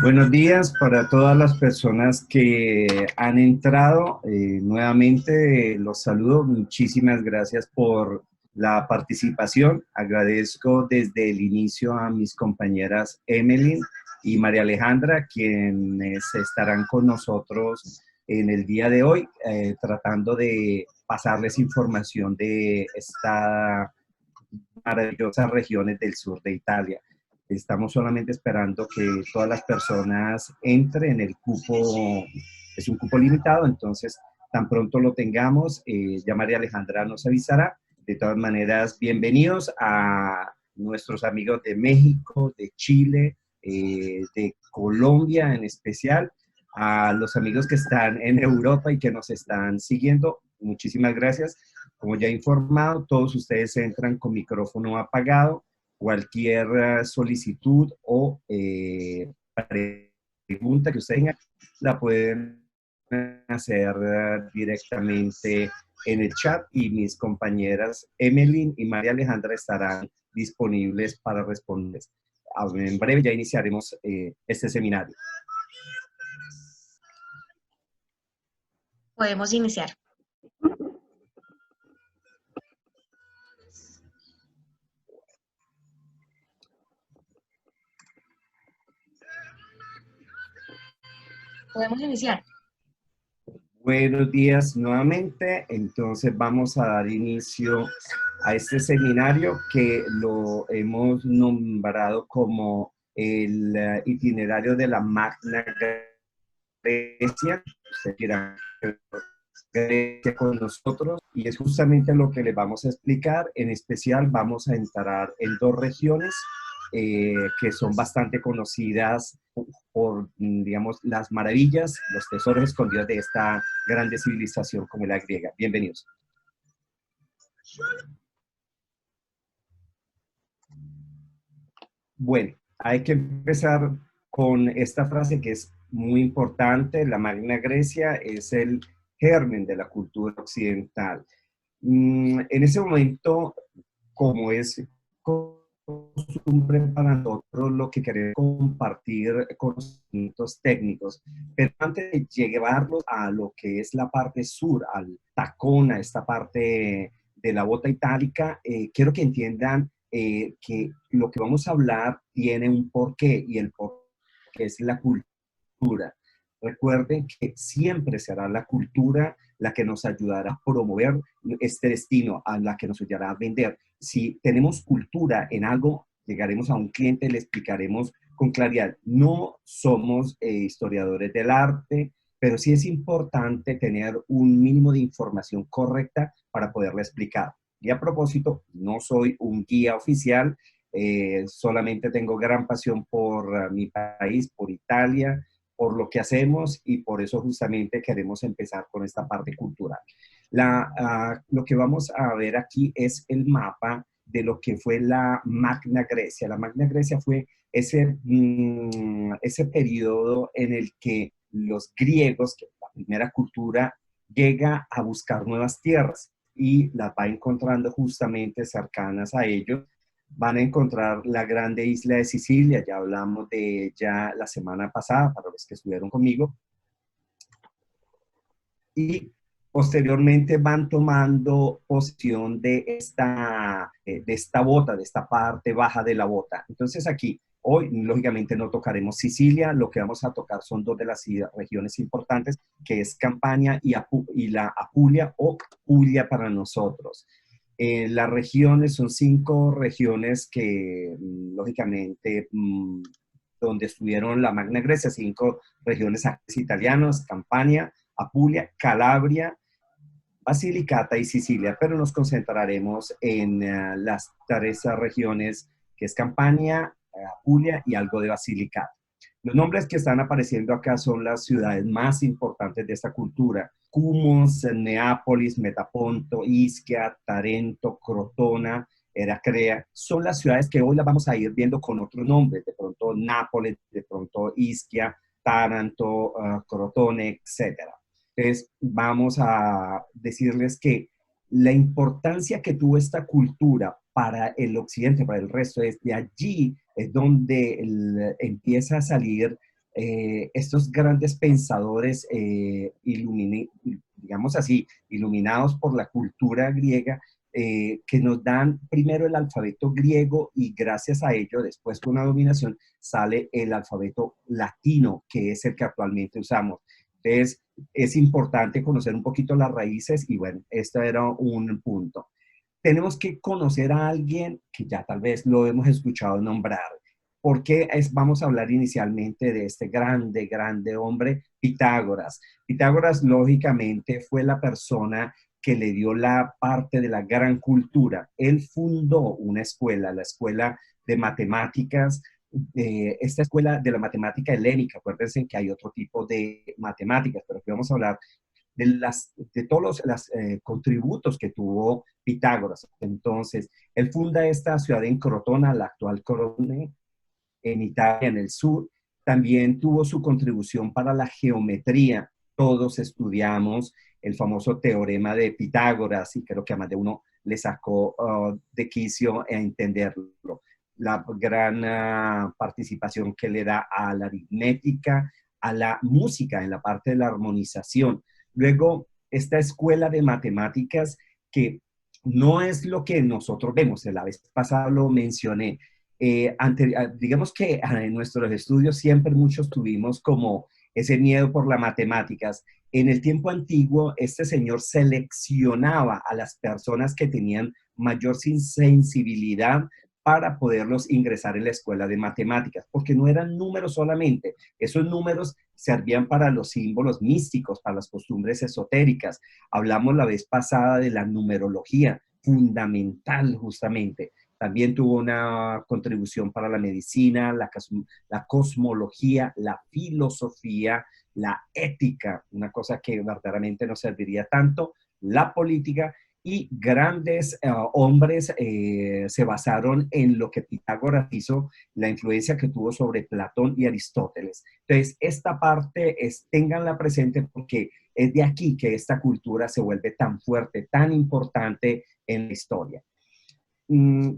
Buenos días para todas las personas que han entrado. Nuevamente los saludo. Muchísimas gracias por la participación. Agradezco desde el inicio a mis compañeras Emeline y María Alejandra, quienes estarán con nosotros en el día de hoy, tratando de pasarles información de estas maravillosas regiones del sur de Italia. Estamos solamente esperando que todas las personas entren. El cupo es un cupo limitado, entonces tan pronto lo tengamos, ya María Alejandra nos avisará. De todas maneras, bienvenidos a nuestros amigos de México, de Chile, de Colombia en especial, a los amigos que están en Europa y que nos están siguiendo. Muchísimas gracias. Como ya he informado, todos ustedes entran con micrófono apagado. Cualquier solicitud o pregunta que ustedes tengan la pueden hacer directamente en el chat y mis compañeras Emeline y María Alejandra estarán disponibles para responder. En breve ya iniciaremos este seminario. Podemos iniciar. Podemos iniciar. Buenos días nuevamente. Entonces vamos a dar inicio a este seminario que lo hemos nombrado como el itinerario de la Magna Grecia. Usted quiera Grecia con nosotros y es justamente lo que les vamos a explicar. En especial vamos a entrar en dos regiones que son bastante conocidas por, digamos, las maravillas, los tesoros escondidos de esta grande civilización como la griega. Bienvenidos. Bueno, hay que empezar con esta frase que es muy importante. La Magna Grecia es el germen de la cultura occidental. En ese momento, como es costumbre para nosotros, lo que queremos compartir conocimientos técnicos, pero antes de llevarlos a lo que es la parte sur, al tacón, a esta parte de la bota itálica, quiero que entiendan que lo que vamos a hablar tiene un porqué y el porqué es la cultura. Recuerden que siempre será la cultura la que nos ayudará a promover este destino, a la que nos ayudará a vender. Si tenemos cultura en algo, llegaremos a un cliente, le explicaremos con claridad. No somos historiadores del arte, pero sí es importante tener un mínimo de información correcta para poderle explicar. Y a propósito, no soy un guía oficial, solamente tengo gran pasión por mi país, por Italia, por lo que hacemos y por eso justamente queremos empezar con esta parte cultural. Lo que vamos a ver aquí es el mapa de lo que fue la Magna Grecia. La Magna Grecia fue ese periodo en el que los griegos, que la primera cultura, llega a buscar nuevas tierras y las va encontrando justamente cercanas a ellos. Van a encontrar la grande isla de Sicilia, ya hablamos de ella la semana pasada para los que estuvieron conmigo, y posteriormente van tomando posesión de esta bota, de esta parte baja de la bota. Entonces aquí, hoy lógicamente no tocaremos Sicilia, lo que vamos a tocar son dos de las regiones importantes, que es Campania y la Apulia o Puglia para nosotros. Las regiones son 5 regiones que, lógicamente, donde estuvieron la Magna Grecia, 5 regiones italianas, Campania, Apulia, Calabria, Basilicata y Sicilia, pero nos concentraremos en las 3 regiones que es Campania, Apulia y algo de Basilicata. Los nombres que están apareciendo acá son las ciudades más importantes de esta cultura. Cumos, Neápolis, Metaponto, Ischia, Tarento, Crotona, Heraclea, son las ciudades que hoy las vamos a ir viendo con otros nombres, de pronto Nápoles, de pronto Ischia, Taranto, Crotone, etc. Entonces, vamos a decirles que La importancia que tuvo esta cultura para el occidente, para el resto, es de allí es donde empieza a salir estos grandes pensadores, digamos así, iluminados por la cultura griega, que nos dan primero el alfabeto griego y gracias a ello, después con una dominación, sale el alfabeto latino, que es el que actualmente usamos. Entonces, es importante conocer un poquito las raíces y bueno, este era un punto. Tenemos que conocer a alguien que ya tal vez lo hemos escuchado nombrar. Vamos a hablar inicialmente de este grande, grande hombre, Pitágoras? Pitágoras, lógicamente, fue la persona que le dio la parte de la gran cultura. Él fundó una escuela, la escuela de matemáticas, esta escuela de la matemática helénica. Acuérdense que hay otro tipo de matemáticas, pero aquí vamos a hablar de todos los contributos que tuvo Pitágoras. Entonces, él funda esta ciudad en Crotona, la actual Crotone, en Italia, en el sur. También tuvo su contribución para la geometría. Todos estudiamos el famoso teorema de Pitágoras y creo que a más de uno le sacó de quicio a entenderlo. La gran participación que le da a la aritmética, a la música en la parte de la armonización. Luego, esta escuela de matemáticas que no es lo que nosotros vemos, la vez pasada lo mencioné, digamos que en nuestros estudios siempre muchos tuvimos como ese miedo por las matemáticas. En el tiempo antiguo, este señor seleccionaba a las personas que tenían mayor sensibilidad para poderlos ingresar en la escuela de matemáticas, porque no eran números solamente, esos números servían para los símbolos místicos, para las costumbres esotéricas. Hablamos la vez pasada de la numerología, fundamental justamente. También tuvo una contribución para la medicina, la cosmología, la filosofía, la ética, una cosa que verdaderamente no serviría tanto, la política, y grandes hombres se basaron en lo que Pitágoras hizo, la influencia que tuvo sobre Platón y Aristóteles. Entonces, esta parte ténganla presente porque es de aquí que esta cultura se vuelve tan fuerte, tan importante en la historia.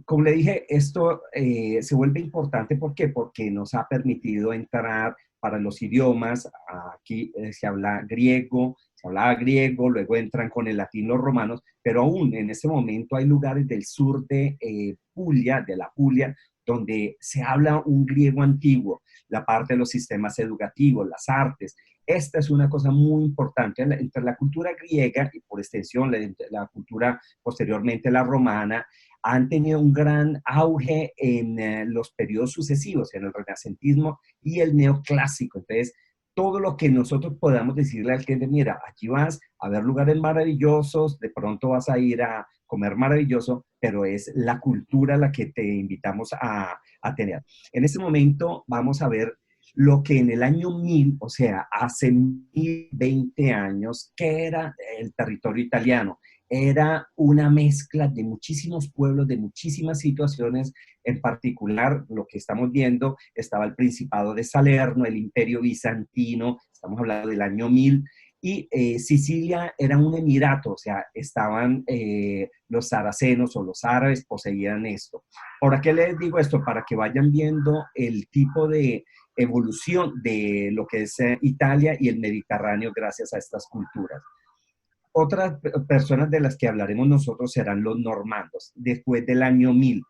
Como le dije, esto se vuelve importante. ¿Por qué? Porque nos ha permitido entrar para los idiomas. Aquí se habla griego, se hablaba griego, luego entran con el latín los romanos, pero aún en ese momento hay lugares del sur de Puglia, de la Puglia, donde se habla un griego antiguo, la parte de los sistemas educativos, las artes. Esta es una cosa muy importante entre la cultura griega y por extensión la cultura posteriormente la romana, han tenido un gran auge en los periodos sucesivos, en el renacentismo y el neoclásico. Entonces, todo lo que nosotros podamos decirle al cliente, mira, aquí vas a ver lugares maravillosos, de pronto vas a ir a comer maravilloso, pero es la cultura la que te invitamos a tener. En este momento vamos a ver lo que en el año 1000, o sea, hace 1020 años, que era el territorio italiano. Era una mezcla de muchísimos pueblos, de muchísimas situaciones. En particular, lo que estamos viendo, estaba el Principado de Salerno, el Imperio Bizantino, estamos hablando del año 1000, y Sicilia era un emirato, o sea, estaban los saracenos o los árabes poseían esto. ¿Por qué les digo esto? Para que vayan viendo el tipo de evolución de lo que es Italia y el Mediterráneo gracias a estas culturas. Otras personas de las que hablaremos nosotros serán los normandos, después del año 1000.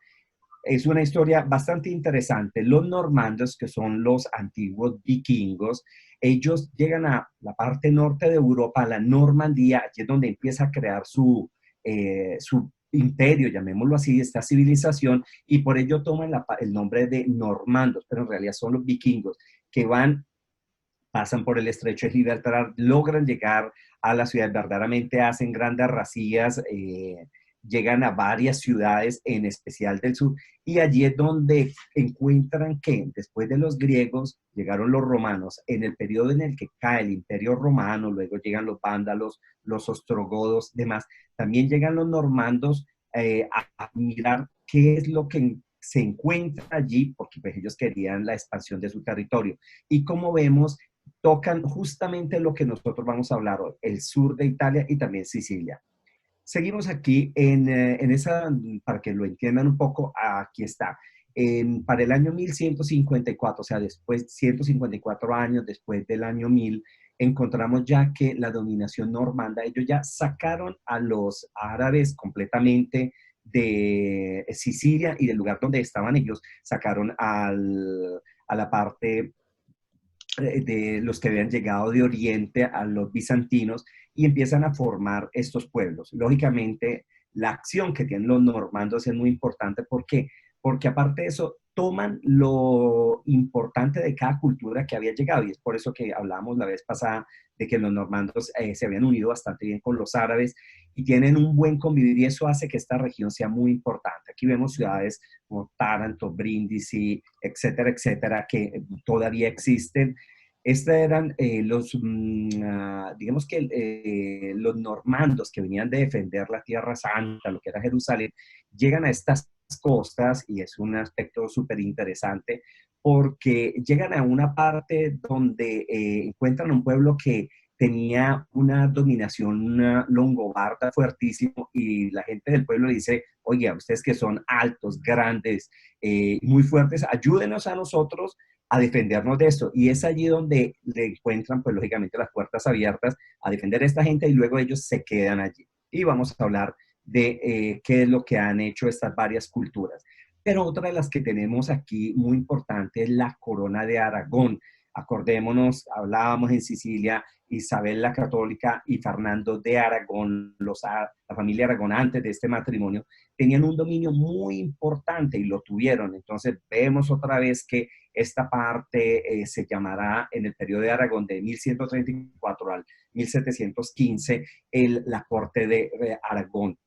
Es una historia bastante interesante. Los normandos, que son los antiguos vikingos, ellos llegan a la parte norte de Europa, a la Normandía, allí es donde empieza a crear su imperio, llamémoslo así, esta civilización, y por ello toman el nombre de normandos, pero en realidad son los vikingos que pasan por el estrecho de Gibraltar, logran llegar a la ciudad, verdaderamente hacen grandes racías, llegan a varias ciudades, en especial del sur, y allí es donde encuentran que después de los griegos llegaron los romanos, en el periodo en el que cae el imperio romano, luego llegan los vándalos, los ostrogodos, demás, también llegan los normandos a mirar qué es lo que se encuentra allí, porque pues, ellos querían la expansión de su territorio. Y como vemos, tocan justamente lo que nosotros vamos a hablar hoy, el sur de Italia y también Sicilia. Seguimos aquí en esa, para que lo entiendan un poco, aquí está. Para el año 1154, o sea, después, 154 años después del año 1000, encontramos ya que la dominación normanda, ellos ya sacaron a los árabes completamente de Sicilia y del lugar donde estaban ellos, sacaron a la parte de los que habían llegado de Oriente a los bizantinos y empiezan a formar estos pueblos. Lógicamente, la acción que tienen los normandos es muy importante. ¿Por qué? Porque aparte de eso, toman lo importante de cada cultura que había llegado, y es por eso que hablábamos la vez pasada de que los normandos se habían unido bastante bien con los árabes y tienen un buen convivir, y eso hace que esta región sea muy importante. Aquí vemos ciudades como Taranto, Brindisi, etcétera, etcétera, que todavía existen. Estos eran digamos que los normandos que venían de defender la Tierra Santa, lo que era Jerusalén, llegan a estas costas y es un aspecto súper interesante porque llegan a una parte donde encuentran un pueblo que tenía una dominación longobarda fuertísimo y la gente del pueblo le dice, oye, ustedes que son altos, grandes, muy fuertes, ayúdenos a nosotros a defendernos de esto. Y es allí donde le encuentran, pues lógicamente, las puertas abiertas a defender a esta gente y luego ellos se quedan allí. Y vamos a hablar de qué es lo que han hecho estas varias culturas. Pero otra de las que tenemos aquí muy importante es la corona de Aragón. Acordémonos, hablábamos en Sicilia, Isabel la Católica y Fernando de Aragón, la familia Aragón antes de este matrimonio, tenían un dominio muy importante y lo tuvieron. Entonces vemos otra vez que esta parte se llamará en el periodo de Aragón de 1134 al 1715 la corte de Aragón.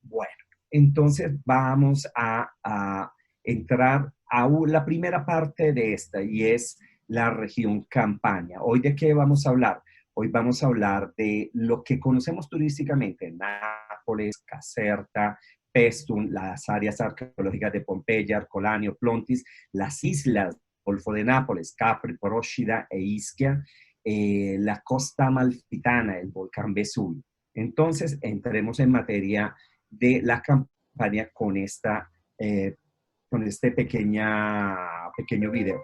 Bueno, entonces vamos a entrar a la primera parte de esta y es la región Campania. ¿Hoy de qué vamos a hablar? Hoy vamos a hablar de lo que conocemos turísticamente, Nápoles, Caserta, Paestum, las áreas arqueológicas de Pompeya, Herculano, Plontis, las islas, Golfo de Nápoles, Capri, Procida e Ischia, la costa amalfitana, el volcán Vesubio. Entonces, entremos en materia de la campaña con este pequeño video.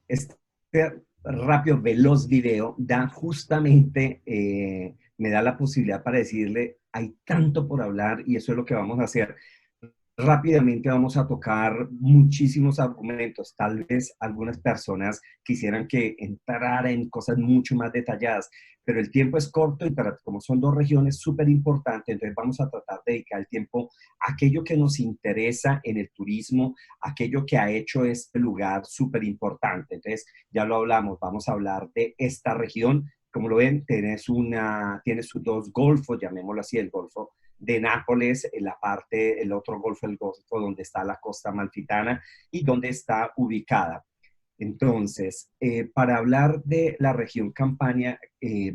Este rápido, veloz video da justamente, me da la posibilidad para decirle, hay tanto por hablar y eso es lo que vamos a hacer. Rápidamente vamos a tocar muchísimos argumentos. Tal vez algunas personas quisieran que entrara en cosas mucho más detalladas, pero el tiempo es corto y como son dos regiones súper importantes, entonces vamos a tratar de dedicar el tiempo a aquello que nos interesa en el turismo, aquello que ha hecho este lugar súper importante. Entonces, ya lo hablamos, vamos a hablar de esta región. Como lo ven, tienes sus dos golfos, llamémoslo así, el Golfo de Nápoles, en la parte, el otro golfo, el Golfo donde está la costa amalfitana y donde está ubicada. Entonces, para hablar de la región Campania,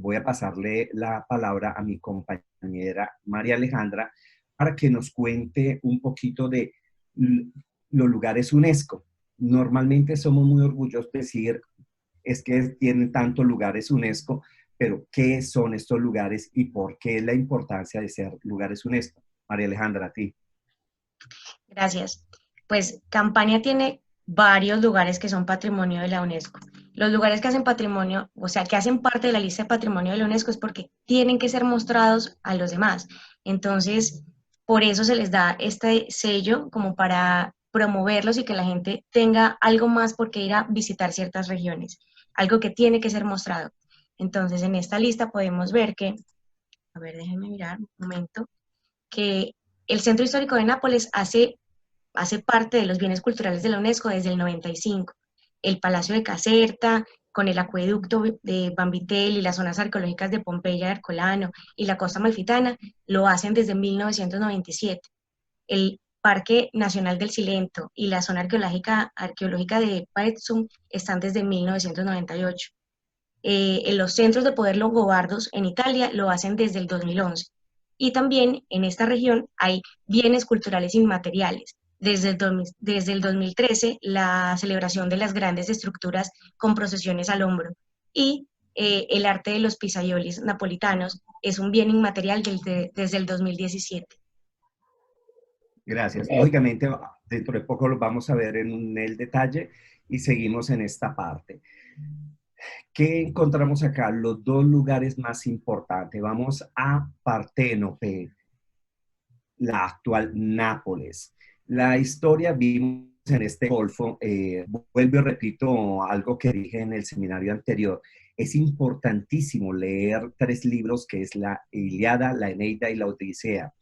voy a pasarle la palabra a mi compañera María Alejandra para que nos cuente un poquito de los lugares UNESCO. Normalmente somos muy orgullosos de decir, es que tienen tantos lugares UNESCO, pero ¿qué son estos lugares y por qué la importancia de ser lugares UNESCO? María Alejandra, a ti. Gracias. Pues Campania tiene varios lugares que son patrimonio de la UNESCO. Los lugares que hacen patrimonio, o sea, que hacen parte de la lista de patrimonio de la UNESCO es porque tienen que ser mostrados a los demás. Entonces, por eso se les da este sello como para promoverlos y que la gente tenga algo más por qué ir a visitar ciertas regiones, algo que tiene que ser mostrado. Entonces, en esta lista podemos ver que, a ver, déjenme mirar un momento, que el Centro Histórico de Nápoles hace hace parte de los bienes culturales de la UNESCO desde el 95. El Palacio de Caserta, con el acueducto de Bambitel y las zonas arqueológicas de Pompeya, de Herculano y la costa amalfitana, lo hacen desde 1997. El Parque Nacional del Cilento y la zona arqueológica de Paestum están desde 1998. En los centros de poder longobardos en Italia lo hacen desde el 2011. Y también en esta región hay bienes culturales inmateriales. Desde el 2013, la celebración de las grandes estructuras con procesiones al hombro. Y el arte de los pisaiolis napolitanos es un bien inmaterial desde el 2017. Gracias. Lógicamente, dentro de poco lo vamos a ver en el detalle y seguimos en esta parte. ¿Qué encontramos acá? Los dos lugares más importantes. Vamos a Parténope, la actual Nápoles. La historia vimos en este golfo, vuelvo y repito algo que dije en el seminario anterior, es importantísimo leer tres libros que es la Ilíada, la Eneida y la Odisea.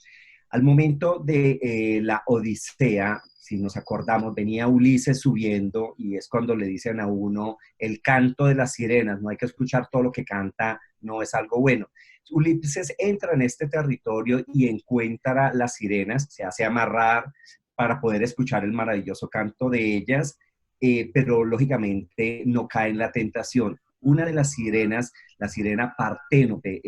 Al momento de la Odisea, si nos acordamos, venía Ulises subiendo y es cuando le dicen a uno el canto de las sirenas, no hay que escuchar todo lo que canta, no es algo bueno. Ulises entra en este territorio y encuentra las sirenas, se hace amarrar para poder escuchar el maravilloso canto de ellas, pero lógicamente no cae en la tentación. Una de las sirenas, la sirena Parténope,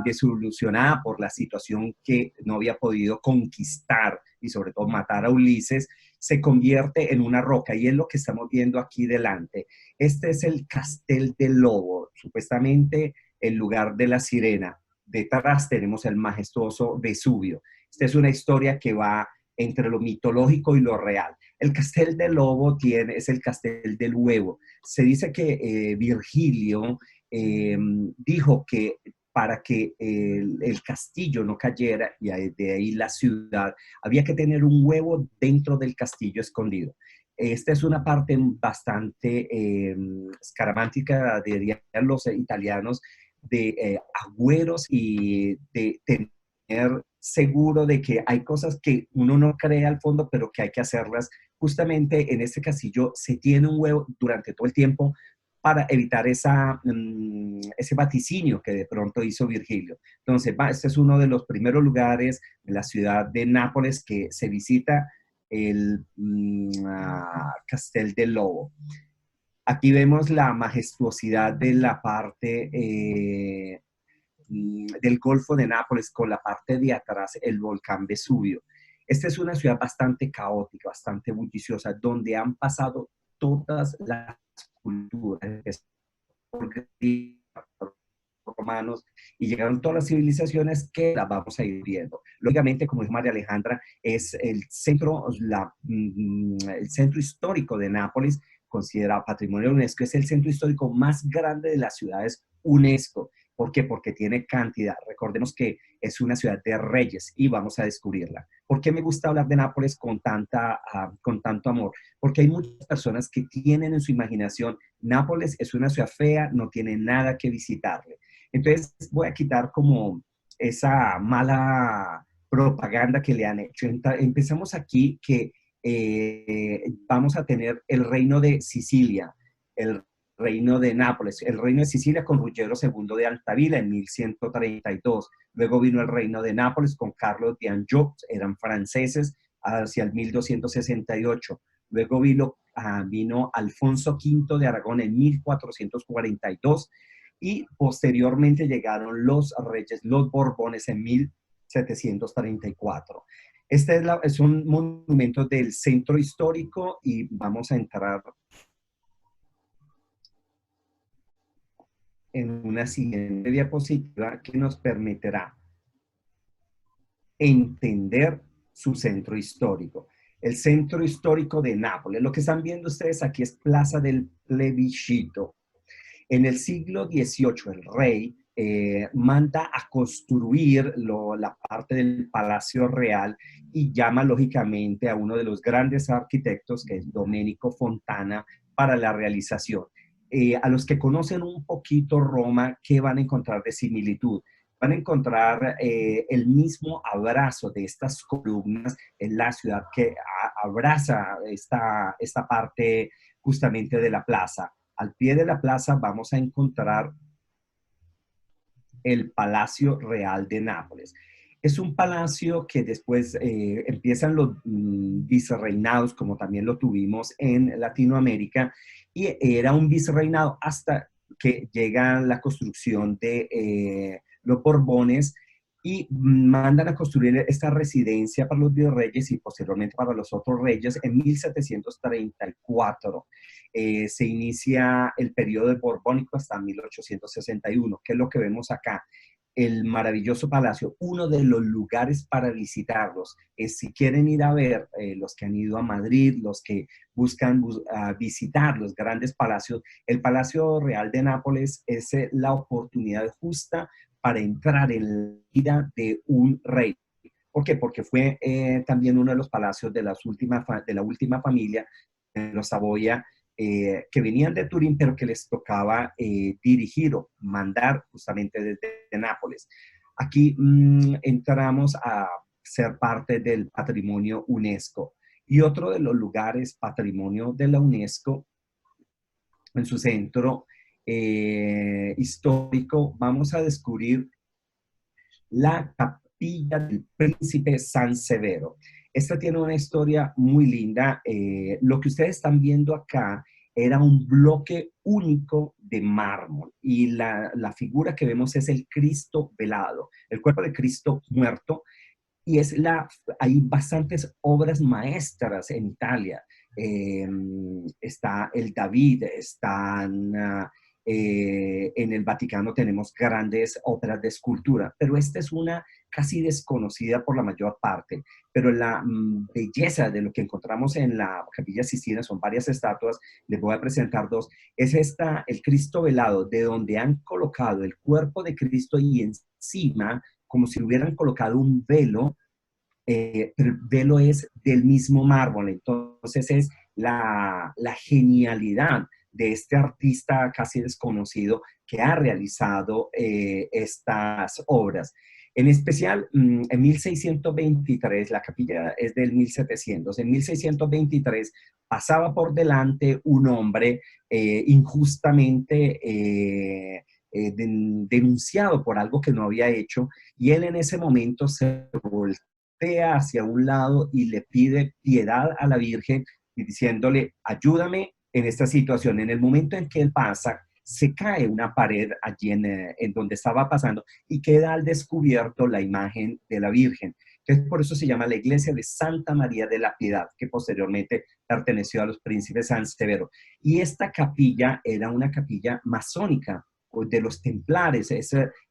desilusionada por la situación que no había podido conquistar y sobre todo matar a Ulises, se convierte en una roca y es lo que estamos viendo aquí delante. Este es el Castel del Lobo, supuestamente el lugar de la sirena. Detrás tenemos el majestuoso Vesubio. Esta es una historia que va entre lo mitológico y lo real. El Castel del Lobo es el Castel del Huevo. Se dice que Virgilio dijo que para que el castillo no cayera y de ahí la ciudad, había que tener un huevo dentro del castillo escondido. Esta es una parte bastante escaramántica, dirían los italianos, de agüeros y de tener seguro de que hay cosas que uno no cree al fondo, pero que hay que hacerlas. Justamente en este castillo se tiene un huevo durante todo el tiempo para evitar ese vaticinio que de pronto hizo Virgilio. Entonces, este es uno de los primeros lugares de la ciudad de Nápoles que se visita el Castel del Lobo. Aquí vemos la majestuosidad de la parte del Golfo de Nápoles con la parte de atrás, el volcán Vesubio. Esta es una ciudad bastante caótica, bastante bulliciosa, donde han pasado todas las culturas, romanos, y llegaron todas las civilizaciones que las vamos a ir viendo. Lógicamente, como dijo María Alejandra, es el centro histórico de Nápoles, considerado Patrimonio de UNESCO, es el centro histórico más grande de las ciudades UNESCO. ¿Por qué? Porque tiene cantidad. Recordemos que es una ciudad de reyes y vamos a descubrirla. ¿Por qué me gusta hablar de Nápoles con tanto amor? Porque hay muchas personas que tienen en su imaginación, Nápoles es una ciudad fea, no tiene nada que visitarle. Entonces voy a quitar como esa mala propaganda que le han hecho. Empezamos aquí que vamos a tener el reino de Sicilia, el reino de Nápoles, el reino de Sicilia con Ruggiero II de Altavila en 1132. Luego vino el reino de Nápoles con Carlos de Anjou, eran franceses, hacia el 1268. Luego vino Alfonso V de Aragón en 1442 y posteriormente llegaron los reyes, los Borbones en 1734. Este es un monumento del centro histórico y vamos a entrar en una siguiente diapositiva que nos permitirá entender su centro histórico. El centro histórico de Nápoles. Lo que están viendo ustedes aquí es Plaza del Plebiscito. En el siglo XVIII, el rey manda a construir la parte del Palacio Real y llama lógicamente a uno de los grandes arquitectos, que es Domenico Fontana, para la realización. A los que conocen un poquito Roma, ¿qué van a encontrar de similitud? van a encontrar el mismo abrazo de estas columnas en la ciudad que abraza esta parte justamente de la plaza. Al pie de la plaza vamos a encontrar el Palacio Real de Nápoles. Es un palacio que después empiezan los vicerreinados, como también lo tuvimos en Latinoamérica, y era un vicerreinado hasta que llega la construcción de los Borbones y mandan a construir esta residencia para los virreyes y posteriormente para los otros reyes en 1734. Se inicia el periodo borbónico hasta 1861, que es lo que vemos acá. El maravilloso palacio, uno de los lugares para visitarlos, es si quieren ir a ver, los que han ido a Madrid, los que buscan visitar los grandes palacios, el Palacio Real de Nápoles es la oportunidad justa para entrar en la vida de un rey. ¿Por qué? Porque fue también uno de los palacios de la última familia, de los Saboya, que venían de Turín, pero que les tocaba dirigir o mandar justamente desde Nápoles. Aquí entramos a ser parte del patrimonio UNESCO. Y otro de los lugares patrimonio de la UNESCO, en su centro histórico, vamos a descubrir la capilla del príncipe San Severo. Esta tiene una historia muy linda. Lo que ustedes están viendo acá era un bloque único de mármol y la figura que vemos es el Cristo velado, el cuerpo de Cristo muerto, y hay bastantes obras maestras en Italia. Está el David, están en el Vaticano tenemos grandes obras de escultura, pero esta es una casi desconocida por la mayor parte. Pero la belleza de lo que encontramos en la Capilla Sistina son varias estatuas, les voy a presentar dos. Es el Cristo velado, de donde han colocado el cuerpo de Cristo y encima, como si hubieran colocado un velo, pero el velo es del mismo mármol. Entonces es la genialidad de este artista casi desconocido que ha realizado estas obras. En especial, en 1623, la capilla es del 1700, en 1623 pasaba por delante un hombre injustamente denunciado por algo que no había hecho, y él en ese momento se voltea hacia un lado y le pide piedad a la Virgen, diciéndole, ayúdame en esta situación. En el momento en que él pasa, se cae una pared allí en donde estaba pasando y queda al descubierto la imagen de la Virgen. Entonces, por eso se llama la iglesia de Santa María de la Piedad, que posteriormente perteneció a los príncipes San Severo. Y esta capilla era una capilla masónica, de los templares,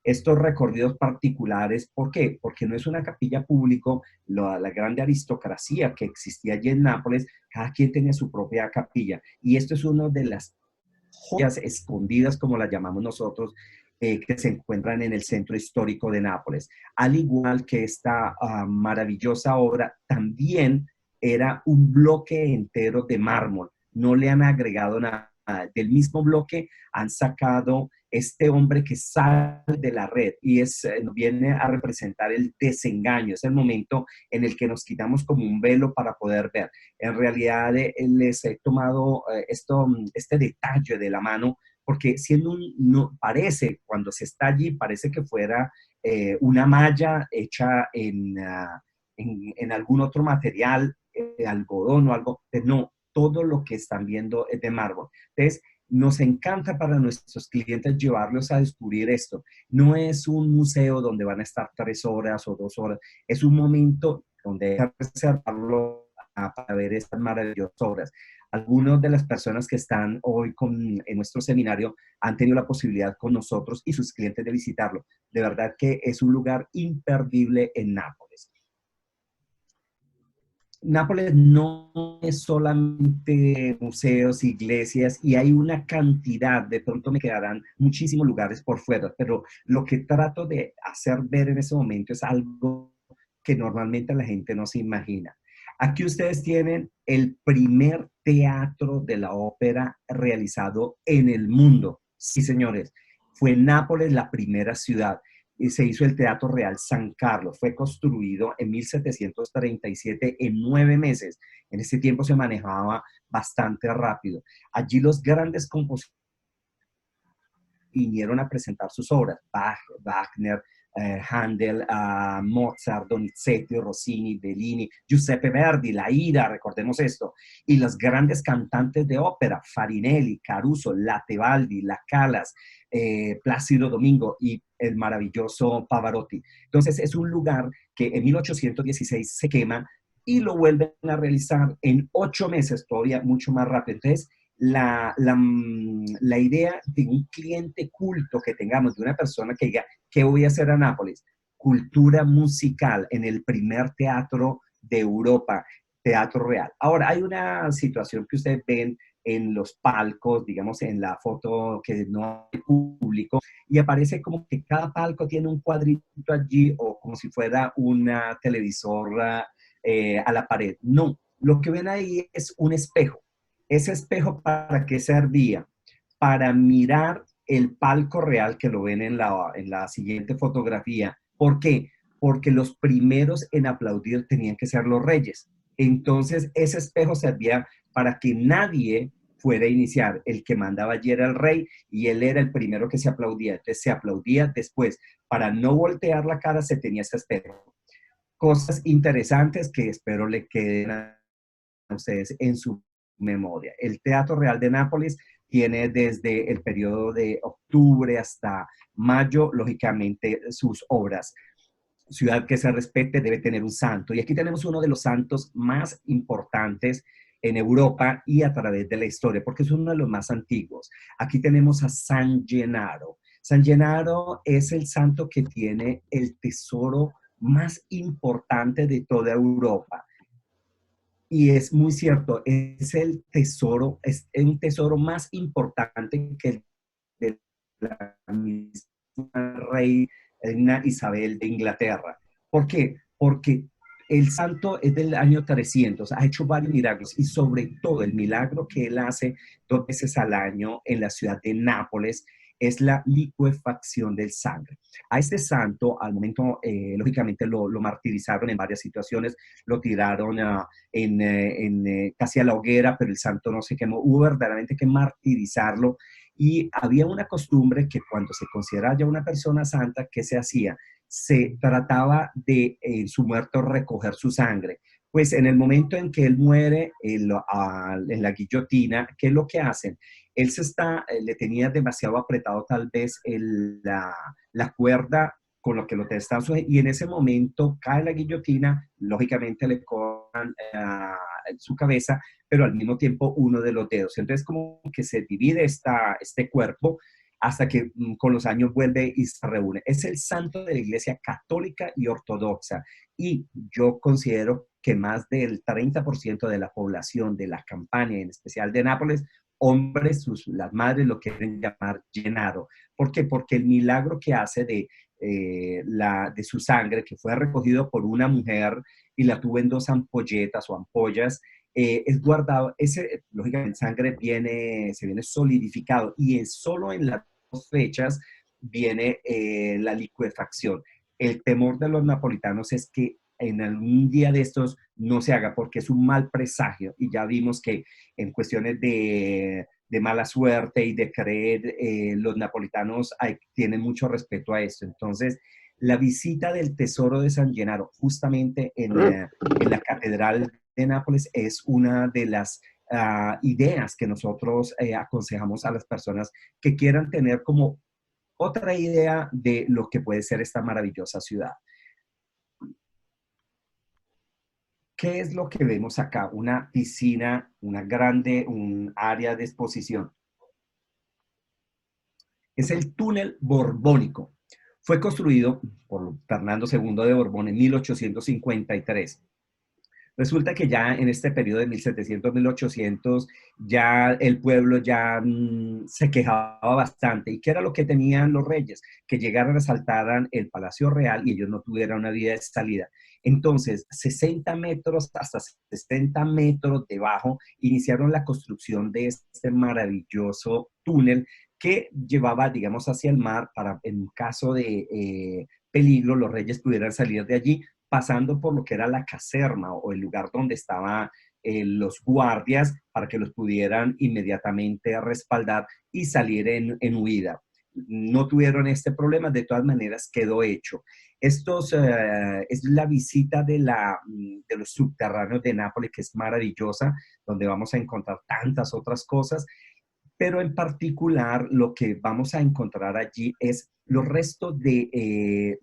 estos recorridos particulares. ¿Por qué? Porque no es una capilla público, la grande aristocracia que existía allí en Nápoles, cada quien tenía su propia capilla. Y esto es una de las joyas escondidas, como las llamamos nosotros, que se encuentran en el centro histórico de Nápoles. Al igual que esta maravillosa obra, también era un bloque entero de mármol. No le han agregado nada. Del mismo bloque han sacado este hombre que sale de la red y viene a representar el desengaño. Es el momento en el que nos quitamos como un velo para poder ver. En realidad les he tomado este detalle de la mano, porque no, parece, cuando se está allí, parece que fuera una malla hecha en algún otro material, algodón o algo, pero no, todo lo que están viendo es de mármol. Entonces, nos encanta para nuestros clientes llevarlos a descubrir esto. No es un museo donde van a estar 3 horas o 2 horas, es un momento donde hay que reservarlo para ver estas maravillosas obras. Algunas de las personas que están hoy en nuestro seminario han tenido la posibilidad con nosotros y sus clientes de visitarlo. De verdad que es un lugar imperdible en Nápoles. Nápoles no es solamente museos, iglesias, y hay una cantidad, de pronto me quedarán muchísimos lugares por fuera, pero lo que trato de hacer ver en ese momento es algo que normalmente la gente no se imagina. Aquí ustedes tienen el primer teatro de la ópera realizado en el mundo. Sí, señores, fue Nápoles la primera ciudad. se hizo el Teatro Real San Carlos. Fue construido en 1737 en 9 meses. En ese tiempo se manejaba bastante rápido. Allí los grandes compositores vinieron a presentar sus obras, Bach, Wagner, Handel, Mozart, Donizetti, Rossini, Bellini, Giuseppe Verdi, La Ira, recordemos esto, y los grandes cantantes de ópera, Farinelli, Caruso, La Tebaldi, La Calas, Plácido Domingo y el maravilloso Pavarotti. Entonces es un lugar que en 1816 se quema y lo vuelven a realizar en 8 meses, todavía mucho más rápido. Entonces, la idea de un cliente culto que tengamos, de una persona que diga, ¿qué voy a hacer a Nápoles? Cultura musical en el primer teatro de Europa, Teatro Real. Ahora, hay una situación que ustedes ven en los palcos, digamos, en la foto que no hay público, y aparece como que cada palco tiene un cuadrito allí o como si fuera una televisora a la pared. No, lo que ven ahí es un espejo. Ese espejo, ¿para qué servía? Para mirar el palco real que lo ven en la siguiente fotografía. ¿Por qué? Porque los primeros en aplaudir tenían que ser los reyes. Entonces, ese espejo servía para que nadie fuera a iniciar. El que mandaba allí era el rey y él era el primero que se aplaudía. Entonces, se aplaudía después. Para no voltear la cara, se tenía ese espejo. Cosas interesantes que espero le queden a ustedes en su memoria. El Teatro Real de Nápoles tiene desde el periodo de octubre hasta mayo, lógicamente, sus obras. Ciudad que se respete debe tener un santo. Y aquí tenemos uno de los santos más importantes en Europa y a través de la historia, porque es uno de los más antiguos. Aquí tenemos a San Gennaro. San Gennaro es el santo que tiene el tesoro más importante de toda Europa. Y es muy cierto, es el tesoro, es un tesoro más importante que el de la misma reina Isabel de Inglaterra. ¿Por qué? Porque el santo es del año 300, ha hecho varios milagros y sobre todo el milagro que él hace 2 veces al año en la ciudad de Nápoles es la licuefacción del sangre. A este santo, al momento, lógicamente lo martirizaron en varias situaciones, lo tiraron casi a la hoguera, pero el santo no se quemó. Hubo verdaderamente que martirizarlo y había una costumbre que cuando se consideraba ya una persona santa, ¿qué se hacía? Se trataba de en su muerto recoger su sangre. Pues en el momento en que él muere en la guillotina, ¿qué es lo que hacen? Él le tenía demasiado apretado tal vez la cuerda con lo que lo estaban sujetos, y en ese momento cae la guillotina, lógicamente le cortan su cabeza, pero al mismo tiempo uno de los dedos. Entonces como que se divide este cuerpo hasta que con los años vuelve y se reúne. Es el santo de la Iglesia católica y ortodoxa, y yo considero que más del 30% de la población de la Campania, en especial de Nápoles, hombres, las madres lo quieren llamar llenado. ¿Por qué? Porque el milagro que hace de su sangre, que fue recogido por una mujer y la tuvo en 2 ampolletas o ampollas, es guardado, lógicamente, sangre se viene solidificado y solo en las 2 fechas viene la licuefacción. El temor de los napolitanos es que en algún día de estos no se haga porque es un mal presagio y ya vimos que en cuestiones de mala suerte y de creer, los napolitanos tienen mucho respeto a esto. Entonces, la visita del Tesoro de San Gennaro justamente en la Catedral de Nápoles es una de las ideas que nosotros aconsejamos a las personas que quieran tener como otra idea de lo que puede ser esta maravillosa ciudad. ¿Qué es lo que vemos acá? Una piscina, un área de exposición. Es el túnel borbónico. Fue construido por Fernando II de Borbón en 1853. Resulta que ya en este periodo de 1700, 1800, ya el pueblo ya se quejaba bastante. ¿Y qué era lo que tenían los reyes? Que llegaran, asaltaran el Palacio Real y ellos no tuvieran una vía de salida. Entonces, 60 metros hasta 60 metros debajo, iniciaron la construcción de este maravilloso túnel que llevaba, digamos, hacia el mar para, en caso de peligro, los reyes pudieran salir de allí, pasando por lo que era la caserna o el lugar donde estaban los guardias para que los pudieran inmediatamente respaldar y salir en huida. No tuvieron este problema, de todas maneras quedó hecho. Es la visita de los subterráneos de Nápoles, que es maravillosa, donde vamos a encontrar tantas otras cosas, pero en particular lo que vamos a encontrar allí es los restos que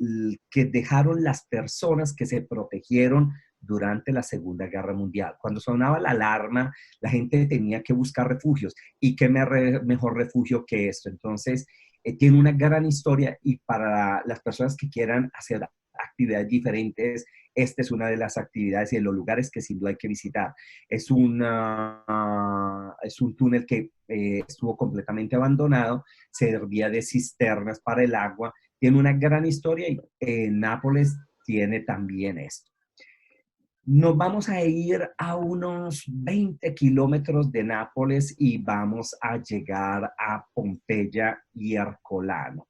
dejaron las personas que se protegieron durante la Segunda Guerra Mundial. Cuando sonaba la alarma, la gente tenía que buscar refugios. ¿Y qué mejor refugio que esto? Entonces, tiene una gran historia y para las personas que quieran hacer actividades diferentes, esta es una de las actividades y de los lugares que sin duda hay que visitar. Es un túnel que estuvo completamente abandonado, servía de cisternas para el agua, tiene una gran historia y Nápoles tiene también esto. Nos vamos a ir a unos 20 kilómetros de Nápoles y vamos a llegar a Pompeya y Ercolano.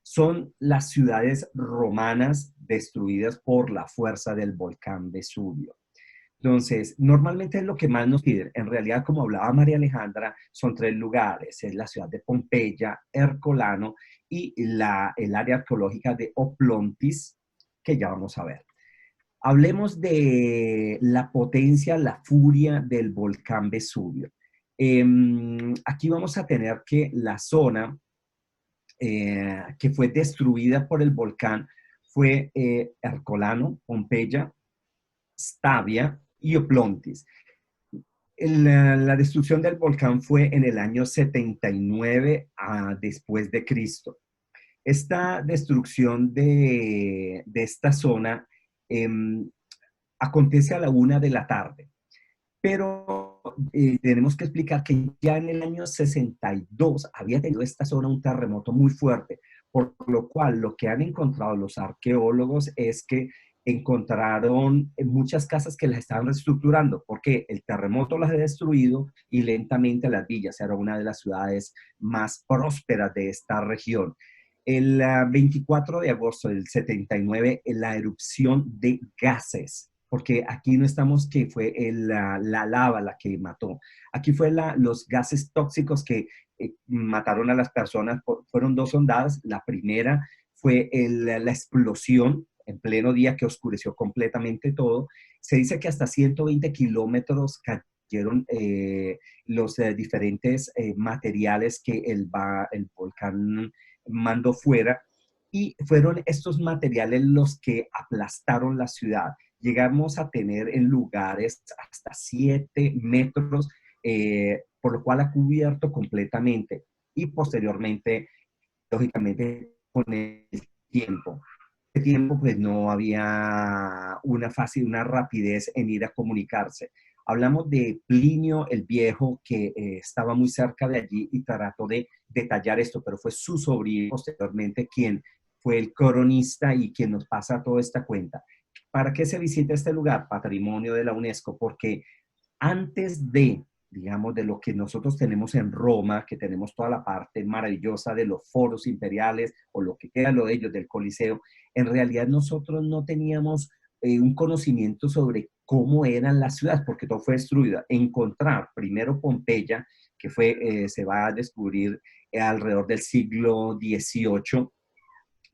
Son las ciudades romanas destruidas por la fuerza del volcán Vesubio. Entonces, normalmente es lo que más nos piden. En realidad, como hablaba María Alejandra, son tres lugares. Es la ciudad de Pompeya, Ercolano y el área arqueológica de Oplontis, que ya vamos a ver. Hablemos de la potencia, la furia del volcán Vesubio. Aquí vamos a tener que la zona que fue destruida por el volcán fue Ercolano, Pompeya, Stabia y Oplontis. La destrucción del volcán fue en el año 79 después de Cristo. Esta destrucción de esta zona eh, acontece a la 1 de la tarde, pero tenemos que explicar que ya en el año 62 había tenido esta zona un terremoto muy fuerte, por lo cual lo que han encontrado los arqueólogos es que encontraron muchas casas que las estaban reestructurando, porque el terremoto las ha destruido y lentamente las villas. Era una de las ciudades más prósperas de esta región. El 24 de agosto del 79, la erupción de gases, porque aquí no estamos que fue la lava la que mató. Aquí fue los gases tóxicos que mataron a las personas. Fueron dos ondas. La primera fue la explosión en pleno día que oscureció completamente todo. Se dice que hasta 120 kilómetros cayeron los diferentes materiales que el volcán mandó fuera, y fueron estos materiales los que aplastaron la ciudad. Llegamos a tener en lugares hasta 7 metros, por lo cual ha cubierto completamente, y posteriormente, lógicamente, con el tiempo. Tiempo, pues no había una rapidez en ir a comunicarse. Hablamos de Plinio el Viejo, que estaba muy cerca de allí y trató de detallar esto, pero fue su sobrino posteriormente quien fue el cronista y quien nos pasa toda esta cuenta. ¿Para qué se visita este lugar? Patrimonio de la UNESCO, porque antes de, digamos, de lo que nosotros tenemos en Roma, que tenemos toda la parte maravillosa de los foros imperiales o lo que queda lo de ellos del Coliseo, en realidad nosotros no teníamos un conocimiento sobre cómo eran las ciudades, porque todo fue destruido. Encontrar primero Pompeya, que se va a descubrir alrededor del siglo XVIII.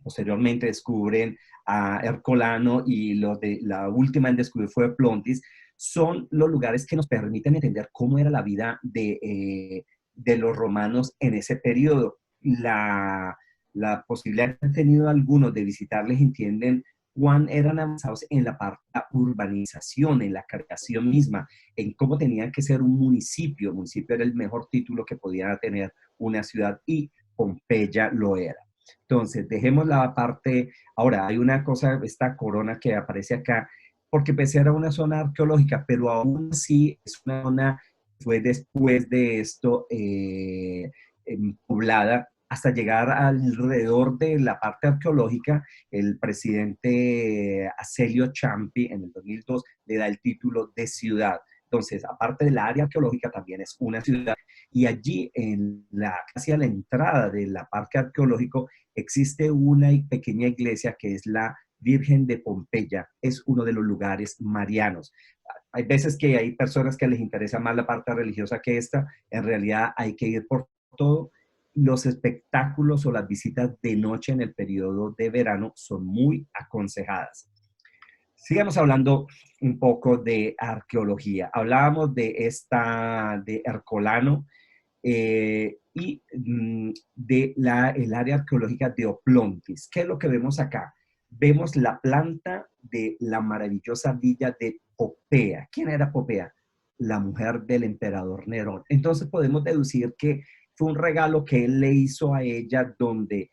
Posteriormente descubren a Ercolano, y la última en descubrir fue Oplontis. Son los lugares que nos permiten entender cómo era la vida de los romanos en ese periodo. La posibilidad que han tenido algunos de visitarles, entienden cuán eran avanzados en la parte de la urbanización, en la creación misma, en cómo tenía que ser un municipio. El municipio era el mejor título que podía tener una ciudad, y Pompeya lo era. Entonces, dejemos la parte. Ahora, hay una cosa, esta corona que aparece acá, porque pese a una zona arqueológica, pero aún así es una zona que fue después de esto poblada, hasta llegar alrededor de la parte arqueológica. El presidente Aselio Ciampi en el 2002 le da el título de ciudad. Entonces, aparte del área arqueológica, también es una ciudad y allí, casi a la entrada del parque arqueológico, existe una pequeña iglesia que es la Virgen de Pompeya. Es uno de los lugares marianos. Hay veces que hay personas que les interesa más la parte religiosa que esta. En realidad hay que ir por todo. Los espectáculos o las visitas de noche en el periodo de verano son muy aconsejadas. Sigamos hablando un poco de arqueología. Hablábamos de Ercolano el área arqueológica de Oplontis. ¿Qué es lo que vemos acá? Vemos la planta de la maravillosa villa de Popea. ¿Quién era Popea? La mujer del emperador Nerón. Entonces podemos deducir que fue un regalo que él le hizo a ella donde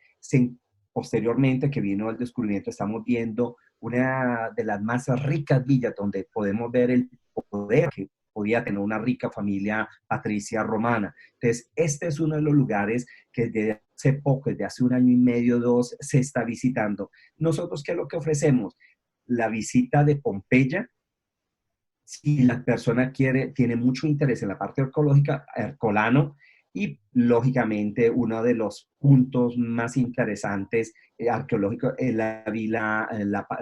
posteriormente que vino el descubrimiento estamos viendo una de las más ricas villas donde podemos ver el poder que podía tener una rica familia patricia romana. Entonces, este es uno de los lugares que desde hace poco, desde hace un año y medio, 2, se está visitando. Nosotros, ¿qué es lo que ofrecemos? La visita de Pompeya. Si la persona tiene mucho interés en la parte arqueológica, Ercolano, y lógicamente uno de los puntos más interesantes arqueológicos es la vila,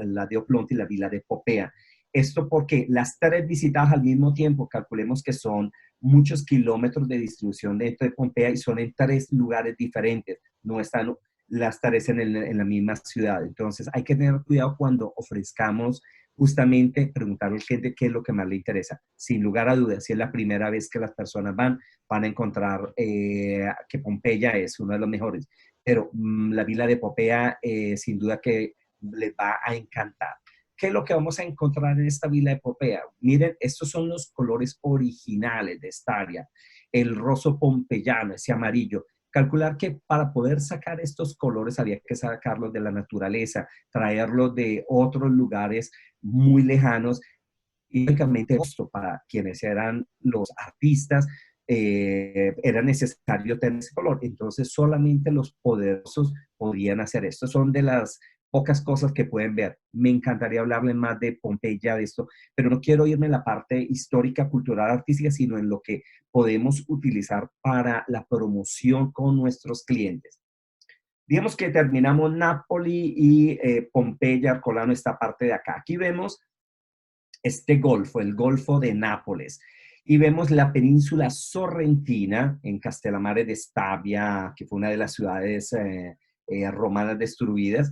la de Oplonti, la vila de Popea. Esto porque las 3 visitadas al mismo tiempo, calculemos que son muchos kilómetros de distribución dentro de Pompeya y son en 3 lugares diferentes, no están las 3 en la misma ciudad. Entonces hay que tener cuidado cuando ofrezcamos justamente preguntar al cliente qué es lo que más le interesa. Sin lugar a dudas, si es la primera vez que las personas van a encontrar que Pompeya es uno de los mejores. Pero la vila de Popea sin duda que les va a encantar. ¿Qué es lo que vamos a encontrar en esta vila de Popea? Miren, estos son los colores originales de esta área. El roso pompeyano, ese amarillo. Calcular que para poder sacar estos colores había que sacarlos de la naturaleza, traerlos de otros lugares muy lejanos y únicamente esto para quienes eran los artistas era necesario tener ese color. Entonces solamente los poderosos podían hacer esto. Son de las pocas cosas que pueden ver. Me encantaría hablarles más de Pompeya, de esto, pero no quiero irme en la parte histórica, cultural, artística, sino en lo que podemos utilizar para la promoción con nuestros clientes. Digamos que terminamos Nápoli y Pompeya, Ercolano, esta parte de acá. Aquí vemos este golfo, el Golfo de Nápoles. Y vemos la península sorrentina en Castellammare de Stabia, que fue una de las ciudades romanas destruidas.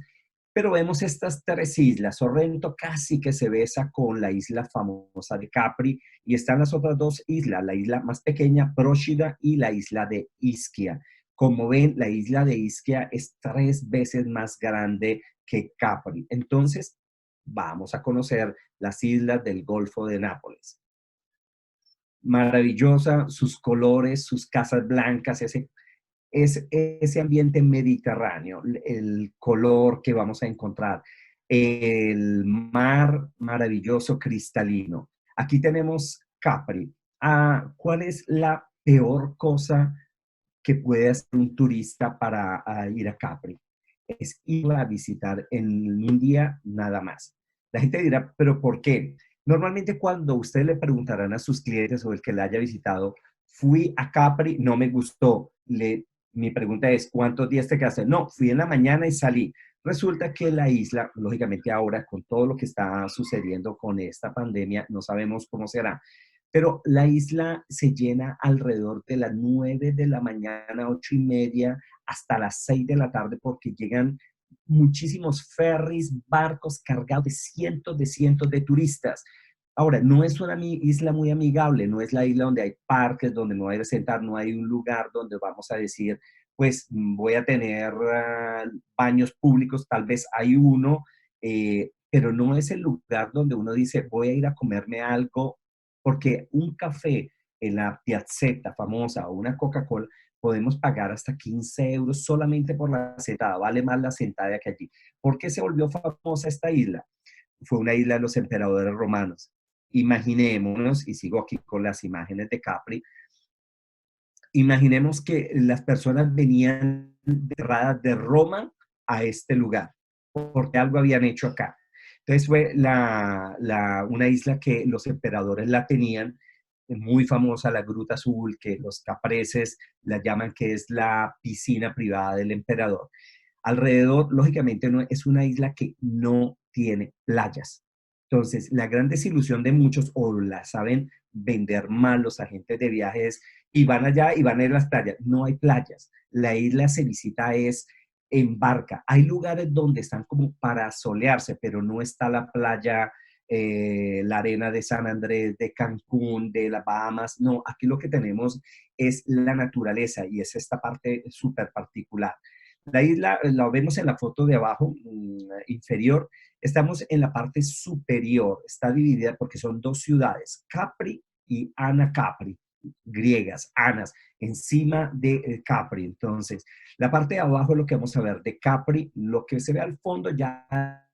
Pero vemos estas 3 islas. Sorrento casi que se besa con la isla famosa de Capri y están las otras 2 islas, la isla más pequeña, Procida, y la isla de Ischia. Como ven, la isla de Ischia es 3 veces más grande que Capri. Entonces, vamos a conocer las islas del Golfo de Nápoles. Maravillosa, sus colores, sus casas blancas, ese ambiente mediterráneo, el color que vamos a encontrar, el mar maravilloso cristalino. Aquí tenemos Capri. ¿Cuál es la peor cosa que puede hacer un turista para ir a Capri? Es ir a visitar en un día nada más. La gente dirá, ¿pero por qué? Normalmente cuando ustedes le preguntarán a sus clientes o el que la haya visitado, fui a Capri, no me gustó. Mi pregunta es, ¿cuántos días te quedaste? No, fui en la mañana y salí. Resulta que la isla, lógicamente ahora con todo lo que está sucediendo con esta pandemia, no sabemos cómo será, pero la isla se llena alrededor de las 9 de la mañana, 8:30, hasta las 6 de la tarde, porque llegan muchísimos ferries, barcos cargados de cientos de turistas. Ahora, no es una isla muy amigable, no es la isla donde hay parques, donde no hay de sentar, no hay un lugar donde vamos a decir, pues voy a tener baños públicos, tal vez hay uno, pero no es el lugar donde uno dice, voy a ir a comerme algo, porque un café en la piazzetta famosa o una Coca-Cola podemos pagar hasta 15 euros solamente por la sentada, vale más la sentada que allí. ¿Por qué se volvió famosa esta isla? Fue una isla de los emperadores romanos. Imaginémonos, y sigo aquí con las imágenes de Capri, imaginemos que las personas venían de Roma a este lugar, porque algo habían hecho acá. Entonces fue una isla que los emperadores la tenían muy famosa la Gruta Azul, que los capreses la llaman que es la piscina privada del emperador. Alrededor, lógicamente, no, es una isla que no tiene playas. Entonces, la gran desilusión de muchos, o la saben vender mal los agentes de viajes, y van allá y van a ir a las playas. No hay playas. La isla se visita es en barca. Hay lugares donde están como para solearse, pero no está la playa, la arena de San Andrés, de Cancún, de las Bahamas. No, aquí lo que tenemos es la naturaleza y es esta parte súper particular. La isla la vemos en la foto de abajo, inferior. Estamos en la parte superior. Está dividida porque son dos ciudades, Capri y Anacapri, griegas, Anas, encima de Capri. Entonces, la parte de abajo es lo que vamos a ver de Capri. Lo que se ve al fondo ya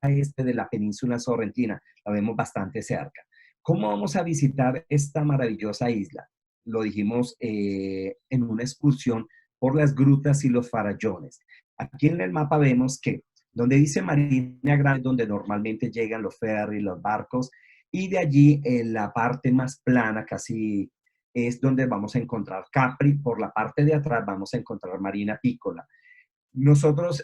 este de la península sorrentina, la vemos bastante cerca. ¿Cómo vamos a visitar esta maravillosa isla? Lo dijimos en una excursión por las grutas y los farallones. Aquí en el mapa vemos que donde dice Marina Grande, donde normalmente llegan los ferries, los barcos, y de allí en la parte más plana, casi es donde vamos a encontrar Capri. Por la parte de atrás vamos a encontrar Marina Piccola. Nosotros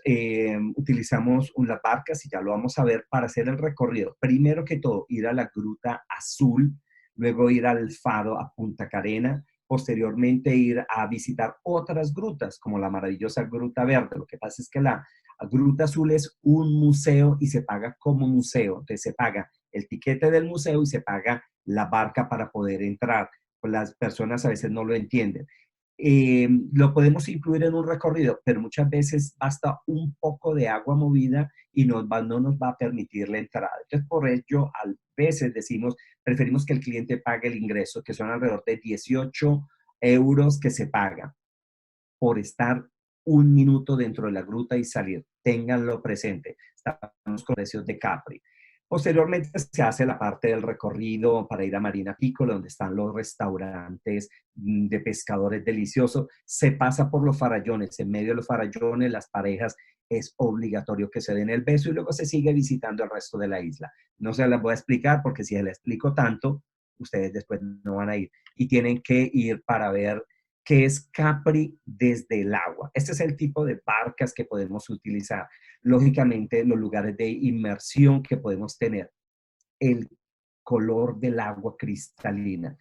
utilizamos unas barcas, y ya lo vamos a ver, para hacer el recorrido. Primero que todo, ir a la Gruta Azul, luego ir al faro a Punta Carena, posteriormente ir a visitar otras grutas, como la maravillosa Gruta Verde. Lo que pasa es que la Gruta Azul es un museo y se paga como museo. Entonces se paga el tiquete del museo y se paga la barca para poder entrar. Pues las personas a veces no lo entienden. Lo podemos incluir en un recorrido, pero muchas veces basta un poco de agua movida y no nos va a permitir la entrada. Entonces, por ello, a veces decimos, preferimos que el cliente pague el ingreso, que son alrededor de 18 euros que se paga por estar un minuto dentro de la gruta y salir. Ténganlo presente. Estamos con precios de Capri. Posteriormente se hace la parte del recorrido para ir a Marina Piccola, donde están los restaurantes de pescadores deliciosos. Se pasa por los farallones. En medio de los farallones, las parejas es obligatorio que se den el beso y luego se sigue visitando el resto de la isla. No se las voy a explicar porque si les explico tanto, ustedes después no van a ir. Y tienen que ir para ver qué es Capri desde el agua. Este es el tipo de barcas que podemos utilizar. Lógicamente, los lugares de inmersión que podemos tener, el color del agua cristalina,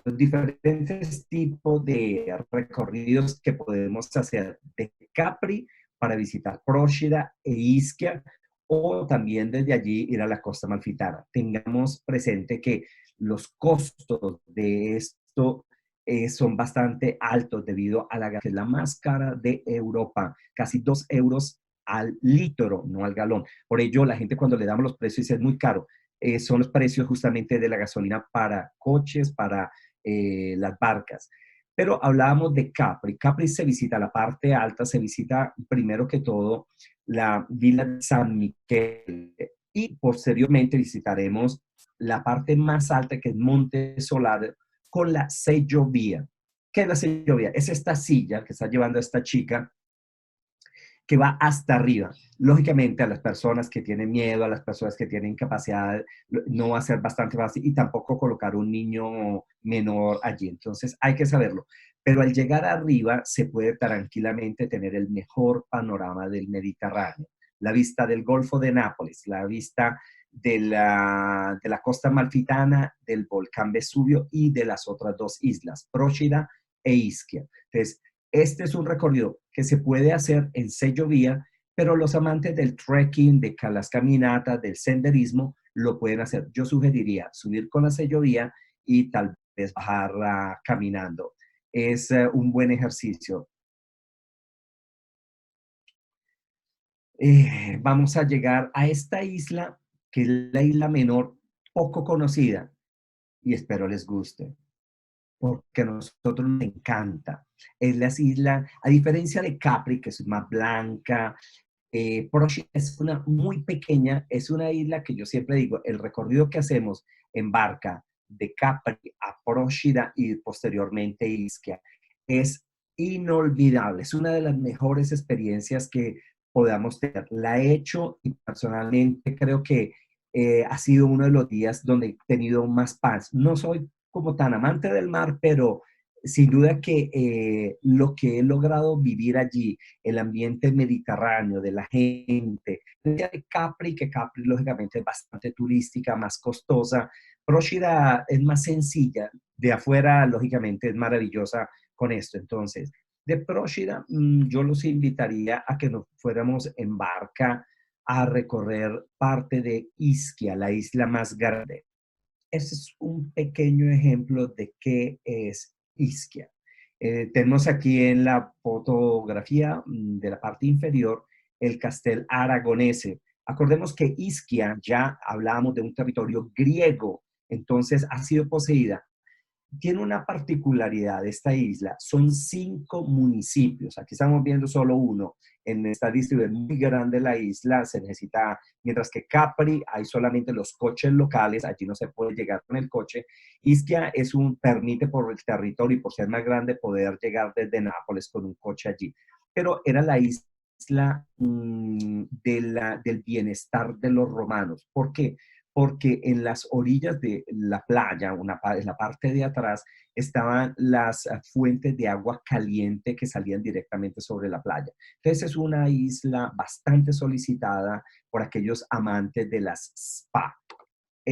los diferentes tipos de recorridos que podemos hacer de Capri para visitar Procida e Ischia, o también desde allí ir a la costa amalfitana. Tengamos presente que los costos de esto son bastante altos debido a la gas, que es la más cara de Europa, casi 2 euros al litro, no al galón. Por ello, la gente cuando le damos los precios dice es muy caro. Son los precios justamente de la gasolina para coches, para las barcas. Pero hablábamos de Capri. Capri se visita la parte alta, se visita primero que todo la Villa de San Michele y posteriormente visitaremos la parte más alta que es Monte Solare con la Sellovia. ¿Qué es la Sellovia? Es esta silla que está llevando a esta chica que va hasta arriba. Lógicamente, a las personas que tienen miedo, a las personas que tienen incapacidad, no va a ser bastante fácil y tampoco colocar un niño menor allí. Entonces, hay que saberlo. Pero al llegar arriba, se puede tranquilamente tener el mejor panorama del Mediterráneo. La vista del Golfo de Nápoles, la vista de la costa amalfitana, del volcán Vesubio y de las otras dos islas, Procida e Ischia. Entonces, este es un recorrido que se puede hacer en sellovía, pero los amantes del trekking, de las caminatas, del senderismo, lo pueden hacer. Yo sugeriría subir con la sellovía y tal vez bajar caminando. Es un buen ejercicio. Vamos a llegar a esta isla, que es la isla menor, poco conocida, y espero les guste, porque a nosotros nos encanta. Es la isla, a diferencia de Capri, que es más blanca, Procida es una muy pequeña, es una isla que yo siempre digo, el recorrido que hacemos en barca de Capri a Procida y posteriormente Ischia es inolvidable, es una de las mejores experiencias que podamos tener. La he hecho y personalmente creo que ha sido uno de los días donde he tenido más paz. No soy como tan amante del mar, pero sin duda que lo que he logrado vivir allí, el ambiente mediterráneo, de la gente, de Capri, que Capri lógicamente es bastante turística, más costosa, Procida es más sencilla, de afuera lógicamente es maravillosa con esto. Entonces, de Procida yo los invitaría a que nos fuéramos en barca a recorrer parte de Ischia, la isla más grande. Ese es un pequeño ejemplo de qué es Ischia. Tenemos aquí en la fotografía de la parte inferior el Castel Aragonese. Acordemos que Ischia, ya hablábamos de un territorio griego, entonces ha sido poseída. Tiene una particularidad esta isla, son 5 municipios, aquí estamos viendo solo uno, en esta distribución muy grande la isla se necesita, mientras que Capri hay solamente los coches locales, allí no se puede llegar con el coche. Ischia permite por el territorio y por ser más grande poder llegar desde Nápoles con un coche allí, pero era la isla del bienestar de los romanos. ¿Por qué? Porque en las orillas de la playa, en la parte de atrás, estaban las fuentes de agua caliente que salían directamente sobre la playa. Entonces es una isla bastante solicitada por aquellos amantes de las spa.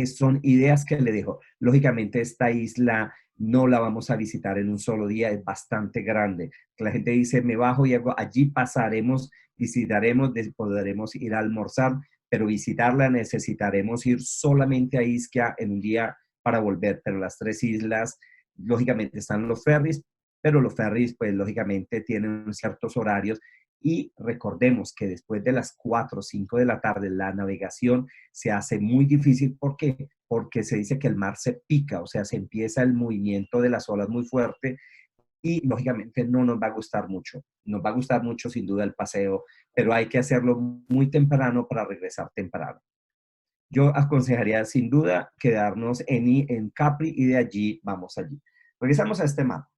Son ideas que le dejo. Lógicamente esta isla no la vamos a visitar en un solo día, es bastante grande. La gente dice, me bajo y allí pasaremos, visitaremos, podremos ir a almorzar, pero visitarla necesitaremos ir solamente a Ischia en un día para volver. Pero las 3 islas, lógicamente están los ferries, pero los ferries, pues lógicamente tienen ciertos horarios y recordemos que después de las 4 o 5 de la tarde la navegación se hace muy difícil. ¿Por qué? Porque se dice que el mar se pica, o sea, se empieza el movimiento de las olas muy fuerte y lógicamente no nos va a gustar mucho. Nos va a gustar mucho sin duda el paseo, pero hay que hacerlo muy temprano para regresar temprano. Yo aconsejaría sin duda quedarnos en Capri y de allí vamos allí. Regresamos a este mapa.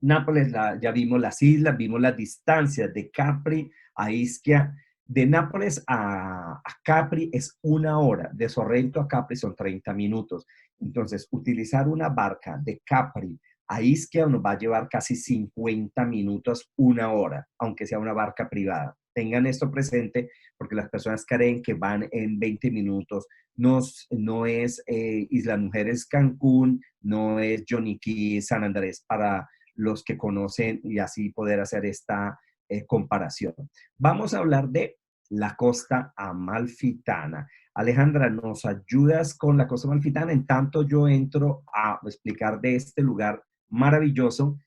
Nápoles, ya vimos las islas, vimos las distancias de Capri a Ischia. De Nápoles a Capri es 1 hora, de Sorrento a Capri son 30 minutos. Entonces, utilizar una barca de Capri a Ischia nos va a llevar casi 50 minutos, 1 hora, aunque sea una barca privada. Tengan esto presente porque las personas creen que van en 20 minutos. No es Isla Mujeres Cancún, no es Yoniquí San Andrés para los que conocen y así poder hacer esta comparación. Vamos a hablar de la costa amalfitana. Alejandra, ¿nos ayudas con la costa amalfitana? En tanto yo entro a explicar de este lugar maravilloso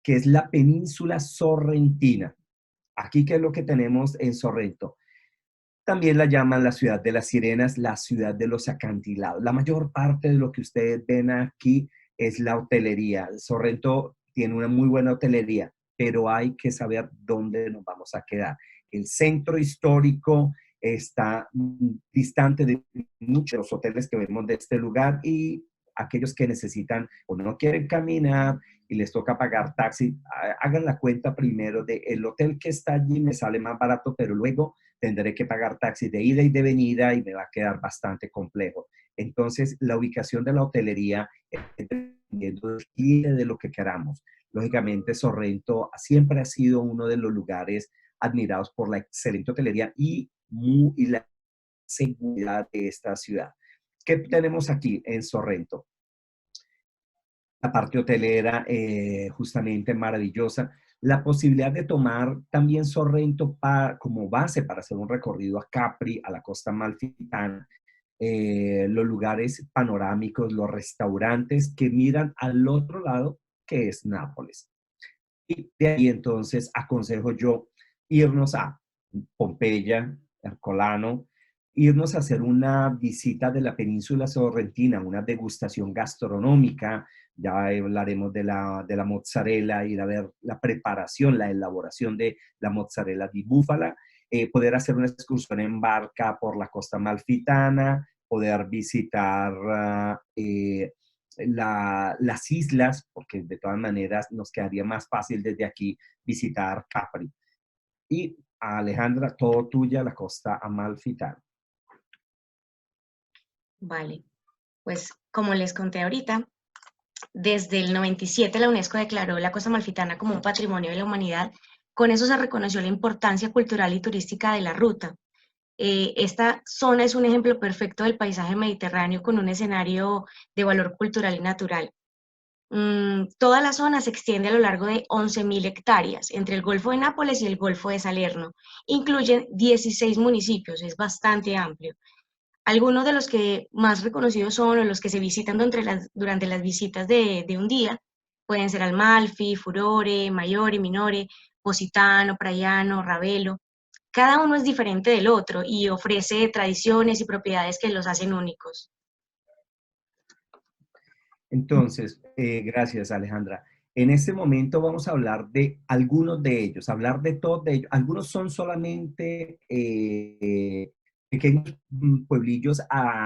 que es la península sorrentina. Aquí, ¿qué es lo que tenemos en Sorrento? También la llaman la ciudad de las sirenas, la ciudad de los acantilados. La mayor parte de lo que ustedes ven aquí es la hotelería. Sorrento tiene una muy buena hotelería, pero hay que saber dónde nos vamos a quedar. El centro histórico está distante de muchos de los hoteles que vemos de este lugar y aquellos que necesitan o no quieren caminar y les toca pagar taxi, hagan la cuenta primero de el hotel que está allí me sale más barato, pero luego tendré que pagar taxis de ida y de venida y me va a quedar bastante complejo. Entonces, la ubicación de la hotelería dependiendo del cliente de lo que queramos. Lógicamente, Sorrento siempre ha sido uno de los lugares admirados por la excelente hotelería y la seguridad de esta ciudad. ¿Qué tenemos aquí en Sorrento? La parte hotelera justamente maravillosa. La posibilidad de tomar también Sorrento como base para hacer un recorrido a Capri, a la costa amalfitana, los lugares panorámicos, los restaurantes que miran al otro lado, que es Nápoles. Y de ahí entonces aconsejo yo irnos a Pompeya, Herculano, irnos a hacer una visita de la península sorrentina, una degustación gastronómica, ya hablaremos de la mozzarella, ir a ver la preparación, la elaboración de la mozzarella di búfala, poder hacer una excursión en barca por la costa amalfitana, poder visitar las islas, porque de todas maneras nos quedaría más fácil desde aquí visitar Capri. Y Alejandra, todo tuya, la costa amalfitana. Vale, pues como les conté ahorita, Desde el 97 la UNESCO declaró la Costa Amalfitana como un patrimonio de la humanidad. Con eso se reconoció la importancia cultural y turística de la ruta. Esta zona es un ejemplo perfecto del paisaje mediterráneo con un escenario de valor cultural y natural. Toda la zona se extiende a lo largo de 11.000 hectáreas entre el Golfo de Nápoles y el Golfo de Salerno. Incluyen 16 municipios, es bastante amplio. Algunos de los que más reconocidos son o los que se visitan durante las visitas de un día pueden ser Almalfi, Furore, Maiore, Minore, Positano, Praiano, Ravelo. Cada uno es diferente del otro y ofrece tradiciones y propiedades que los hacen únicos. Entonces, gracias Alejandra. En este momento vamos a hablar de algunos de ellos, hablar de todos de ellos. Algunos son solamente pequeños pueblillos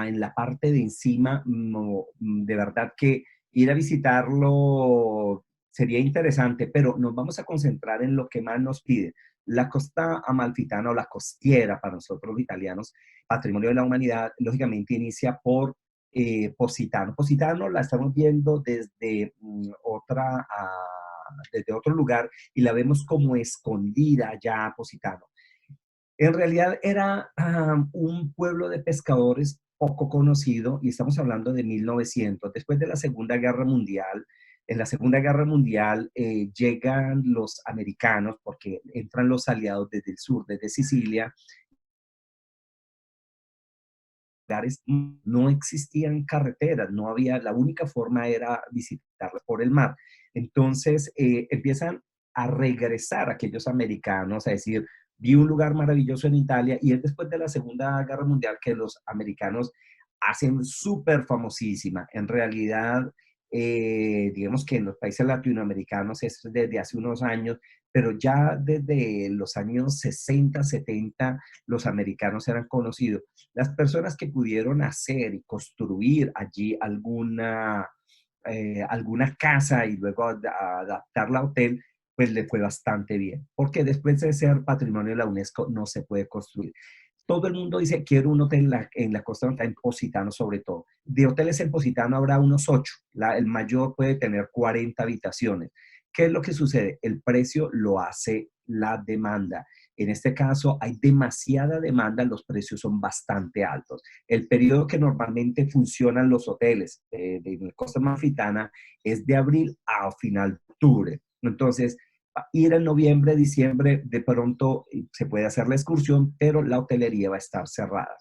en la parte de encima. No, de verdad que ir a visitarlo sería interesante, pero nos vamos a concentrar en lo que más nos pide. La costa amalfitana o la costiera para nosotros los italianos, patrimonio de la humanidad, lógicamente inicia por Positano. Positano la estamos viendo desde desde otro lugar y la vemos como escondida ya Positano. En realidad era un pueblo de pescadores poco conocido y estamos hablando de 1900, después de la Segunda Guerra Mundial. En la Segunda Guerra Mundial llegan los americanos porque entran los aliados desde el sur, desde Sicilia. No existían carreteras, no había, la única forma era visitarlas por el mar. Entonces empiezan a regresar aquellos americanos, a decir, vi un lugar maravilloso en Italia y es después de la Segunda Guerra Mundial que los americanos hacen súper famosísima. En realidad, digamos que en los países latinoamericanos es desde hace unos años, pero ya desde los años 60, 70, los americanos eran conocidos. Las personas que pudieron hacer y construir allí alguna casa y luego adaptarla a hotel, pues le fue bastante bien, porque después de ser patrimonio de la UNESCO no se puede construir. Todo el mundo dice, quiero un hotel en la costa, en Positano sobre todo. De hoteles en Positano habrá unos 8, el mayor puede tener 40 habitaciones. ¿Qué es lo que sucede? El precio lo hace la demanda. En este caso hay demasiada demanda, los precios son bastante altos. El periodo que normalmente funcionan los hoteles de la costa amalfitana es de abril a final de octubre. Entonces, ir en noviembre, diciembre, de pronto se puede hacer la excursión, pero la hotelería va a estar cerrada.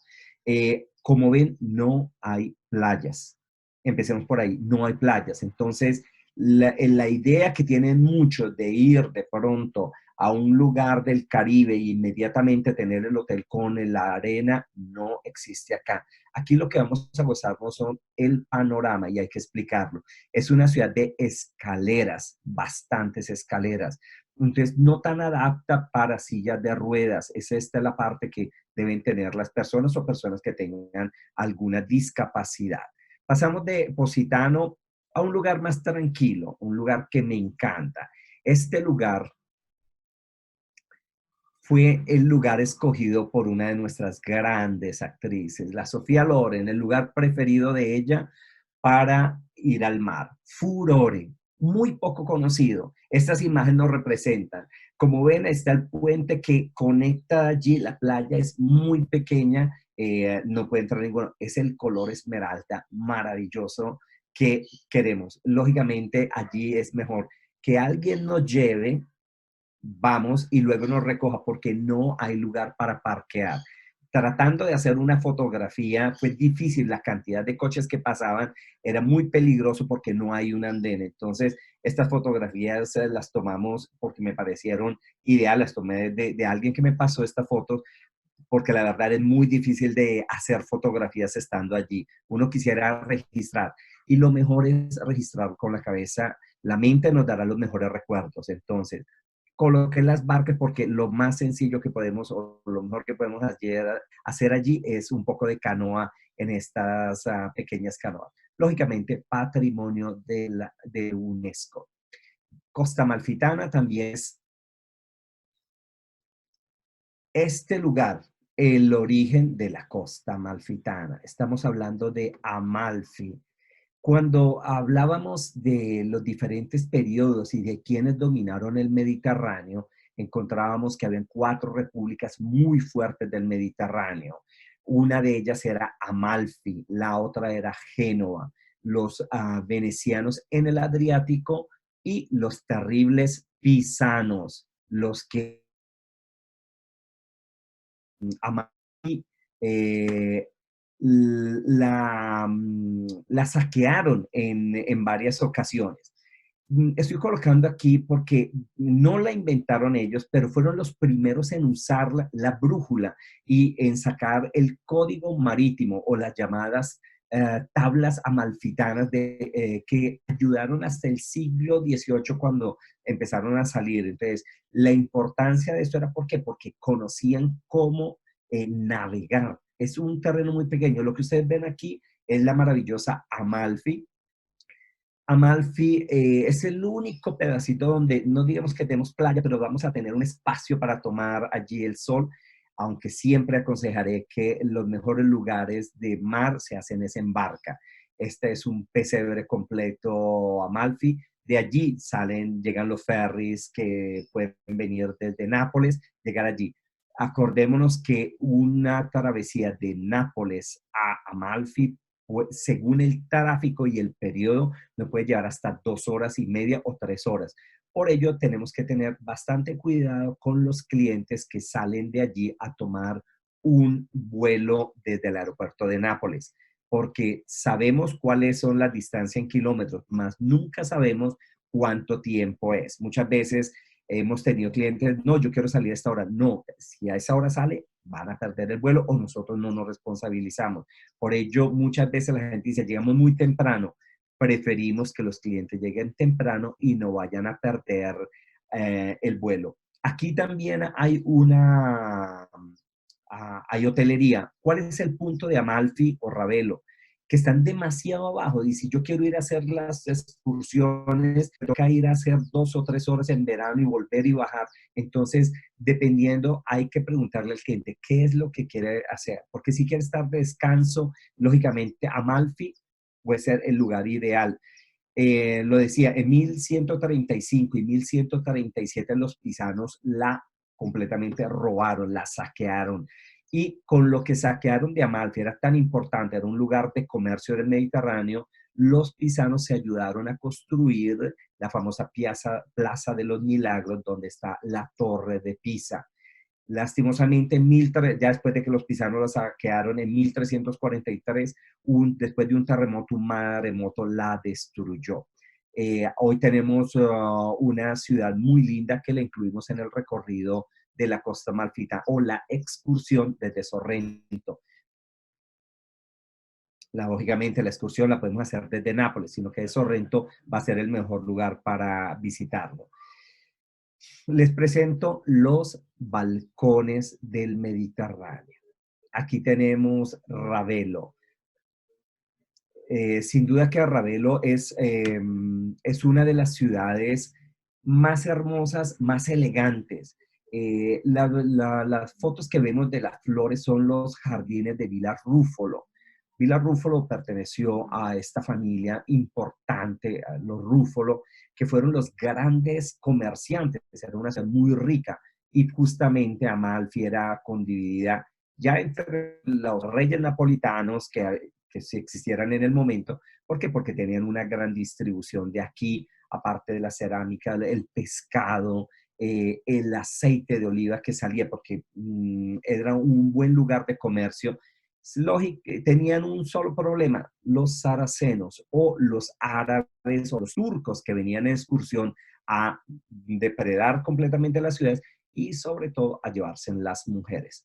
Como ven, no hay playas. Empecemos por ahí, no hay playas. Entonces, la idea que tienen muchos de ir de pronto a un lugar del Caribe e inmediatamente tener el hotel con la arena no existe acá. Aquí lo que vamos a gozarnos son el panorama y hay que explicarlo. Es una ciudad de escaleras, bastantes escaleras. Entonces, no tan adapta para sillas de ruedas. Es esta la parte que deben tener las personas o personas que tengan alguna discapacidad. Pasamos de Positano a un lugar más tranquilo, un lugar que me encanta. Este lugar fue el lugar escogido por una de nuestras grandes actrices, la Sofía Loren, el lugar preferido de ella para ir al mar. Furore, muy poco conocido. Estas imágenes nos representan. Como ven, está el puente que conecta allí, la playa es muy pequeña, no puede entrar ninguno. Es el color esmeralda maravilloso que queremos. Lógicamente, allí es mejor que alguien nos lleve, vamos y luego nos recoja porque no hay lugar para parquear. Tratando de hacer una fotografía fue difícil, la cantidad de coches que pasaban era muy peligroso porque no hay un andén. Entonces, estas fotografías las tomamos porque me parecieron ideales, las tomé de alguien que me pasó esta foto porque la verdad es muy difícil de hacer fotografías estando allí. Uno quisiera registrar y lo mejor es registrar con la cabeza. La mente nos dará los mejores recuerdos. Entonces, coloqué las barcas porque lo más sencillo que podemos o lo mejor que podemos hacer allí es un poco de canoa en estas pequeñas canoas. Lógicamente, patrimonio de UNESCO. Costa Amalfitana también es este lugar, el origen de la Costa Amalfitana. Estamos hablando de Amalfi. Cuando hablábamos de los diferentes periodos y de quienes dominaron el Mediterráneo, encontrábamos que habían 4 repúblicas muy fuertes del Mediterráneo. Una de ellas era Amalfi, la otra era Génova, los venecianos en el Adriático y los terribles pisanos, los que Amalfi eh, la saquearon en varias ocasiones. Estoy colocando aquí porque no la inventaron ellos, pero fueron los primeros en usar la brújula y en sacar el código marítimo o las llamadas tablas amalfitanas que ayudaron hasta el siglo XVIII cuando empezaron a salir. Entonces, la importancia de esto era ¿por qué? Porque conocían cómo navegar. Es un terreno muy pequeño. Lo que ustedes ven aquí es la maravillosa Amalfi. Amalfi es el único pedacito donde no digamos que tenemos playa, pero vamos a tener un espacio para tomar allí el sol, aunque siempre aconsejaré que los mejores lugares de mar se hacen es en barca. Este es un pesebre completo Amalfi. De allí salen, llegan los ferries que pueden venir desde Nápoles, llegar allí. Acordémonos que una travesía de Nápoles a Amalfi, según el tráfico y el periodo, me puede llevar hasta 2 horas y media o 3 horas. Por ello, tenemos que tener bastante cuidado con los clientes que salen de allí a tomar un vuelo desde el aeropuerto de Nápoles, porque sabemos cuáles son las distancias en kilómetros, mas nunca sabemos cuánto tiempo es. Muchas veces hemos tenido clientes, no, yo quiero salir a esta hora. No, si a esa hora sale, van a perder el vuelo o nosotros no nos responsabilizamos. Por ello, muchas veces la gente dice, llegamos muy temprano. Preferimos que los clientes lleguen temprano y no vayan a perder el vuelo. Aquí también hay hotelería. ¿Cuál es el punto de Amalfi o Ravelo? Que están demasiado abajo. Y si yo quiero ir a hacer las excursiones, tengo que ir a hacer 2 o 3 horas en verano y volver y bajar. Entonces, dependiendo, hay que preguntarle al cliente qué es lo que quiere hacer. Porque si quiere estar de descanso, lógicamente Amalfi puede ser el lugar ideal. Lo decía, en 1135 y 1137 los pisanos la completamente robaron, la saquearon. Y con lo que saquearon de Amalfi era tan importante, era un lugar de comercio del Mediterráneo, los pisanos se ayudaron a construir la famosa Plaza de los Milagros, donde está la Torre de Pisa. Lastimosamente, ya después de que los pisanos la saquearon en 1343, después de un maremoto la destruyó. Hoy tenemos una ciudad muy linda que la incluimos en el recorrido de la costa amalfita o la excursión desde Sorrento. Lógicamente, la excursión la podemos hacer desde Nápoles, sino que de Sorrento va a ser el mejor lugar para visitarlo. Les presento los balcones del Mediterráneo. Aquí tenemos Ravelo. Sin duda que Ravelo es una de las ciudades más hermosas, más elegantes. Las fotos que vemos de las flores son los jardines de Villa Rúfolo. Villa Rúfolo perteneció a esta familia importante, a los Rúfolo, que fueron los grandes comerciantes, era una ciudad muy rica, y justamente Amalfi era condividida ya entre los reyes napolitanos que si existieran en el momento. ¿Por qué? Porque tenían una gran distribución de aquí, aparte de la cerámica, el pescado, el aceite de oliva que salía, porque era un buen lugar de comercio. Lógico, tenían un solo problema, los saracenos o los árabes o los turcos que venían en excursión a depredar completamente las ciudades y sobre todo a llevarse las mujeres.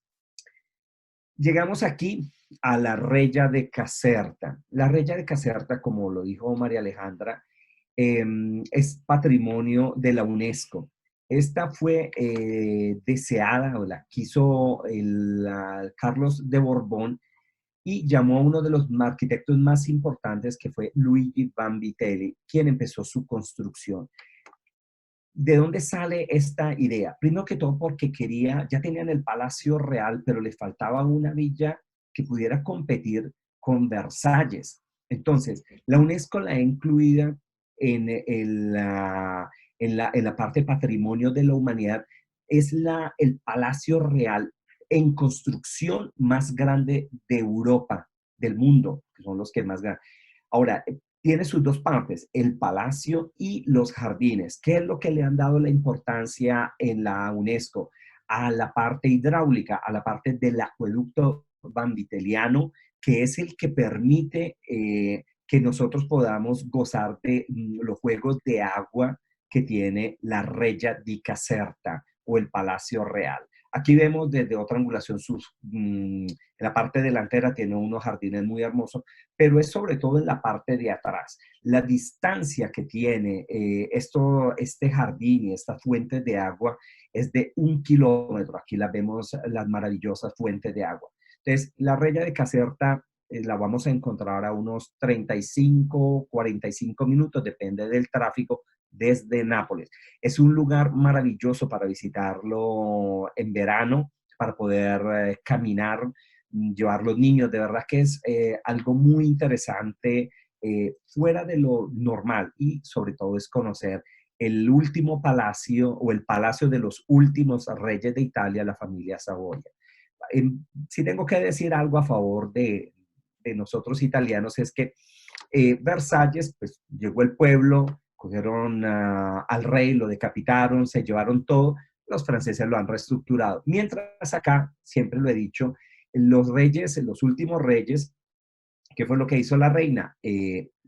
Llegamos aquí a la Rella de Caserta. La Rella de Caserta, como lo dijo María Alejandra, es patrimonio de la UNESCO. Esta fue deseada o la quiso Carlos de Borbón y llamó a uno de los arquitectos más importantes que fue Luigi Vanvitelli, quien empezó su construcción. ¿De dónde sale esta idea? Primero que todo porque ya tenían el Palacio Real, pero le faltaba una villa que pudiera competir con Versalles. Entonces, la UNESCO la ha incluida en la parte patrimonio de la humanidad. Es el Palacio Real en construcción más grande de Europa, del mundo, que son los que más grandes. Ahora, tiene sus dos partes, el palacio y los jardines. ¿Qué es lo que le han dado la importancia en la UNESCO? A la parte hidráulica, a la parte del acueducto vanvitelliano, que es el que permite que nosotros podamos gozar de los juegos de agua que tiene la Reggia di Caserta o el Palacio Real. Aquí vemos desde otra angulación en la parte delantera tiene unos jardines muy hermosos, pero es sobre todo en la parte de atrás. La distancia que tiene este jardín y esta fuente de agua es de 1 kilómetro. Aquí las vemos, las maravillosas fuentes de agua. Entonces, la Reggia de Caserta la vamos a encontrar a unos 35, 45 minutos, depende del tráfico, desde Nápoles. Es un lugar maravilloso para visitarlo en verano, para poder caminar, llevar los niños. De verdad que es algo muy interesante, fuera de lo normal, y sobre todo es conocer el último palacio o el palacio de los últimos reyes de Italia, la familia Saboya. Si tengo que decir algo a favor de nosotros italianos, es que Versalles, pues llegó el pueblo, cogieron al rey, lo decapitaron, se llevaron todo, los franceses lo han reestructurado. Mientras acá, siempre lo he dicho, los reyes, los últimos reyes, ¿qué fue lo que hizo la reina?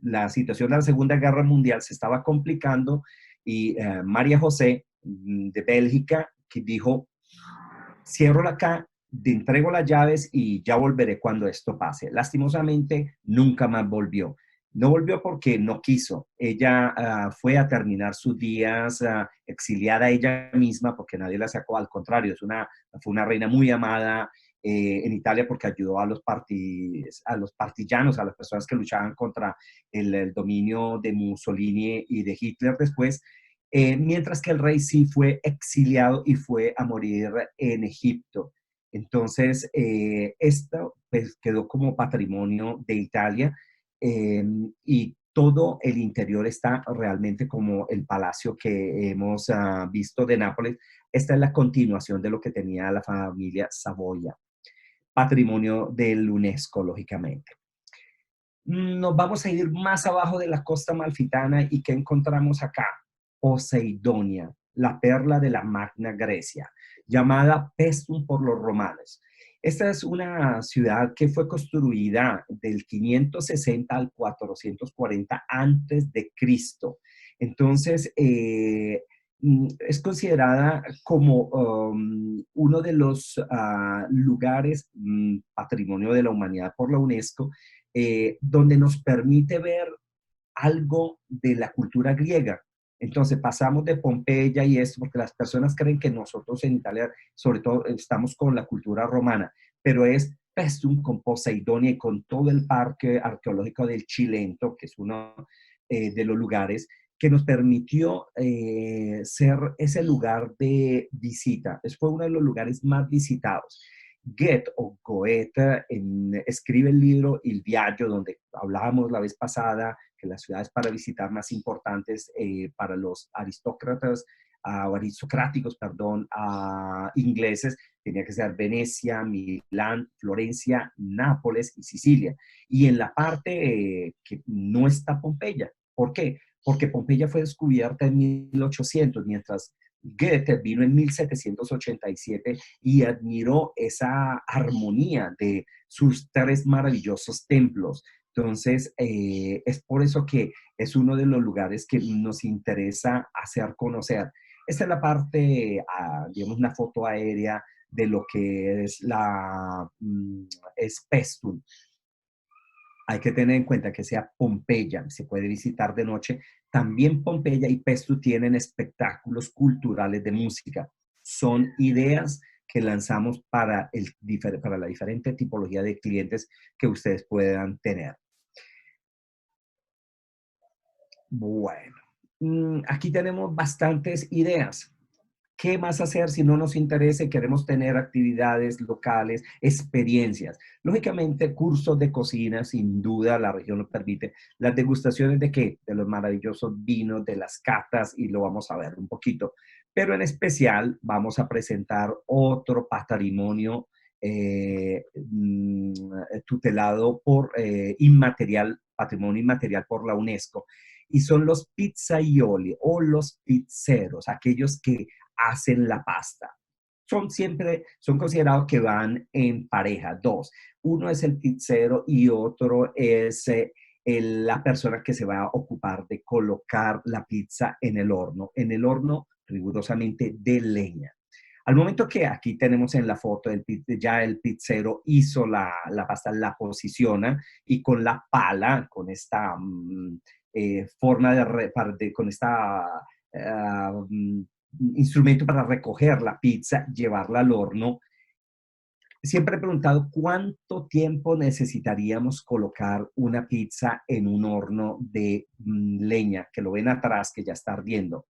La situación de la Segunda Guerra Mundial se estaba complicando y María José de Bélgica, que dijo, cierro acá, te entrego las llaves y ya volveré cuando esto pase. Lastimosamente, nunca más volvió. No volvió porque no quiso. Ella fue a terminar sus días exiliada ella misma porque nadie la sacó. Al contrario, fue una reina muy amada en Italia porque ayudó a a los partisanos, a las personas que luchaban contra el dominio de Mussolini y de Hitler después. Mientras que el rey sí fue exiliado y fue a morir en Egipto. Entonces, esto pues, quedó como patrimonio de Italia, y todo el interior está realmente como el palacio que hemos visto de Nápoles. Esta es la continuación de lo que tenía la familia Saboya, patrimonio del UNESCO, lógicamente. Nos vamos a ir más abajo de la costa malfitana y ¿qué encontramos acá? Poseidonia, la perla de la Magna Grecia, llamada Pestum por los romanos. Esta es una ciudad que fue construida del 560 al 440 antes de Cristo. Entonces, es considerada como uno de los lugares patrimonio de la humanidad por la UNESCO, donde nos permite ver algo de la cultura griega. Entonces pasamos de Pompeya y esto, porque las personas creen que nosotros en Italia, sobre todo, estamos con la cultura romana, pero es Pestum con Poseidonia y con todo el parque arqueológico del Cilento, que es uno de los lugares que nos permitió ser ese lugar de visita. Fue uno de los lugares más visitados. Goethe escribe el libro Il Viaggio, donde hablábamos la vez pasada que las ciudades para visitar más importantes para los aristócratas, o aristocráticos, perdón, ingleses, tenía que ser Venecia, Milán, Florencia, Nápoles y Sicilia. Y en la parte que no está Pompeya. ¿Por qué? Porque Pompeya fue descubierta en 1800, mientras Goethe vino en 1787 y admiró esa armonía de sus tres maravillosos templos. Entonces, es por eso que es uno de los lugares que nos interesa hacer conocer. Esta es la parte, digamos, una foto aérea de lo que es es Pestum. Hay que tener en cuenta que sea Pompeya, se puede visitar de noche. También Pompeya y Pestum tienen espectáculos culturales de música. Son ideas que lanzamos para la diferente tipología de clientes que ustedes puedan tener. Bueno, aquí tenemos bastantes ideas. ¿Qué más hacer si no nos interesa y queremos tener actividades locales, experiencias? Lógicamente, cursos de cocina, sin duda, la región lo permite. Las degustaciones de qué? De los maravillosos vinos, de las catas, y lo vamos a ver un poquito. Pero en especial vamos a presentar otro patrimonio tutelado por inmaterial, patrimonio inmaterial por la UNESCO, y son los pizzaioli o los pizzeros, aquellos que hacen la pasta. Son considerados que van en pareja, dos. Uno es el pizzero y otro es la persona que se va a ocupar de colocar la pizza en el horno rigurosamente de leña. Al momento que aquí tenemos en la foto, ya el pizzero hizo la pasta, la posiciona y con la pala, con esta forma con esta instrumento para recoger la pizza, llevarla al horno. Siempre he preguntado cuánto tiempo necesitaríamos colocar una pizza en un horno de leña, que lo ven atrás, que ya está ardiendo.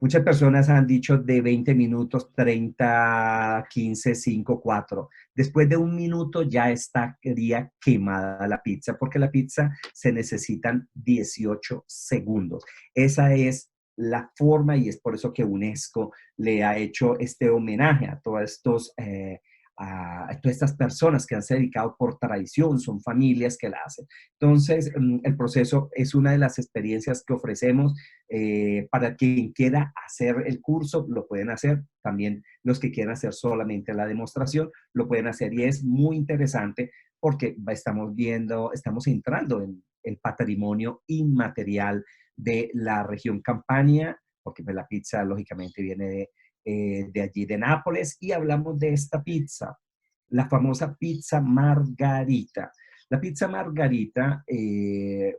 Muchas personas han dicho de 20 minutos, 30, 15, 5, 4. Después de un minuto ya estaría quemada la pizza, porque la pizza se necesitan 18 segundos. Esa es la forma y es por eso que UNESCO le ha hecho este homenaje a todos estos a todas estas personas que han se dedicado por tradición, son familias que la hacen. Entonces, el proceso es una de las experiencias que ofrecemos para quien quiera hacer el curso, lo pueden hacer. También los que quieran hacer solamente la demostración, lo pueden hacer. Y es muy interesante porque estamos entrando en el patrimonio inmaterial de la región Campania, porque pues, la pizza lógicamente viene de allí, de Nápoles, y hablamos de esta pizza, la famosa pizza margarita. La pizza margarita el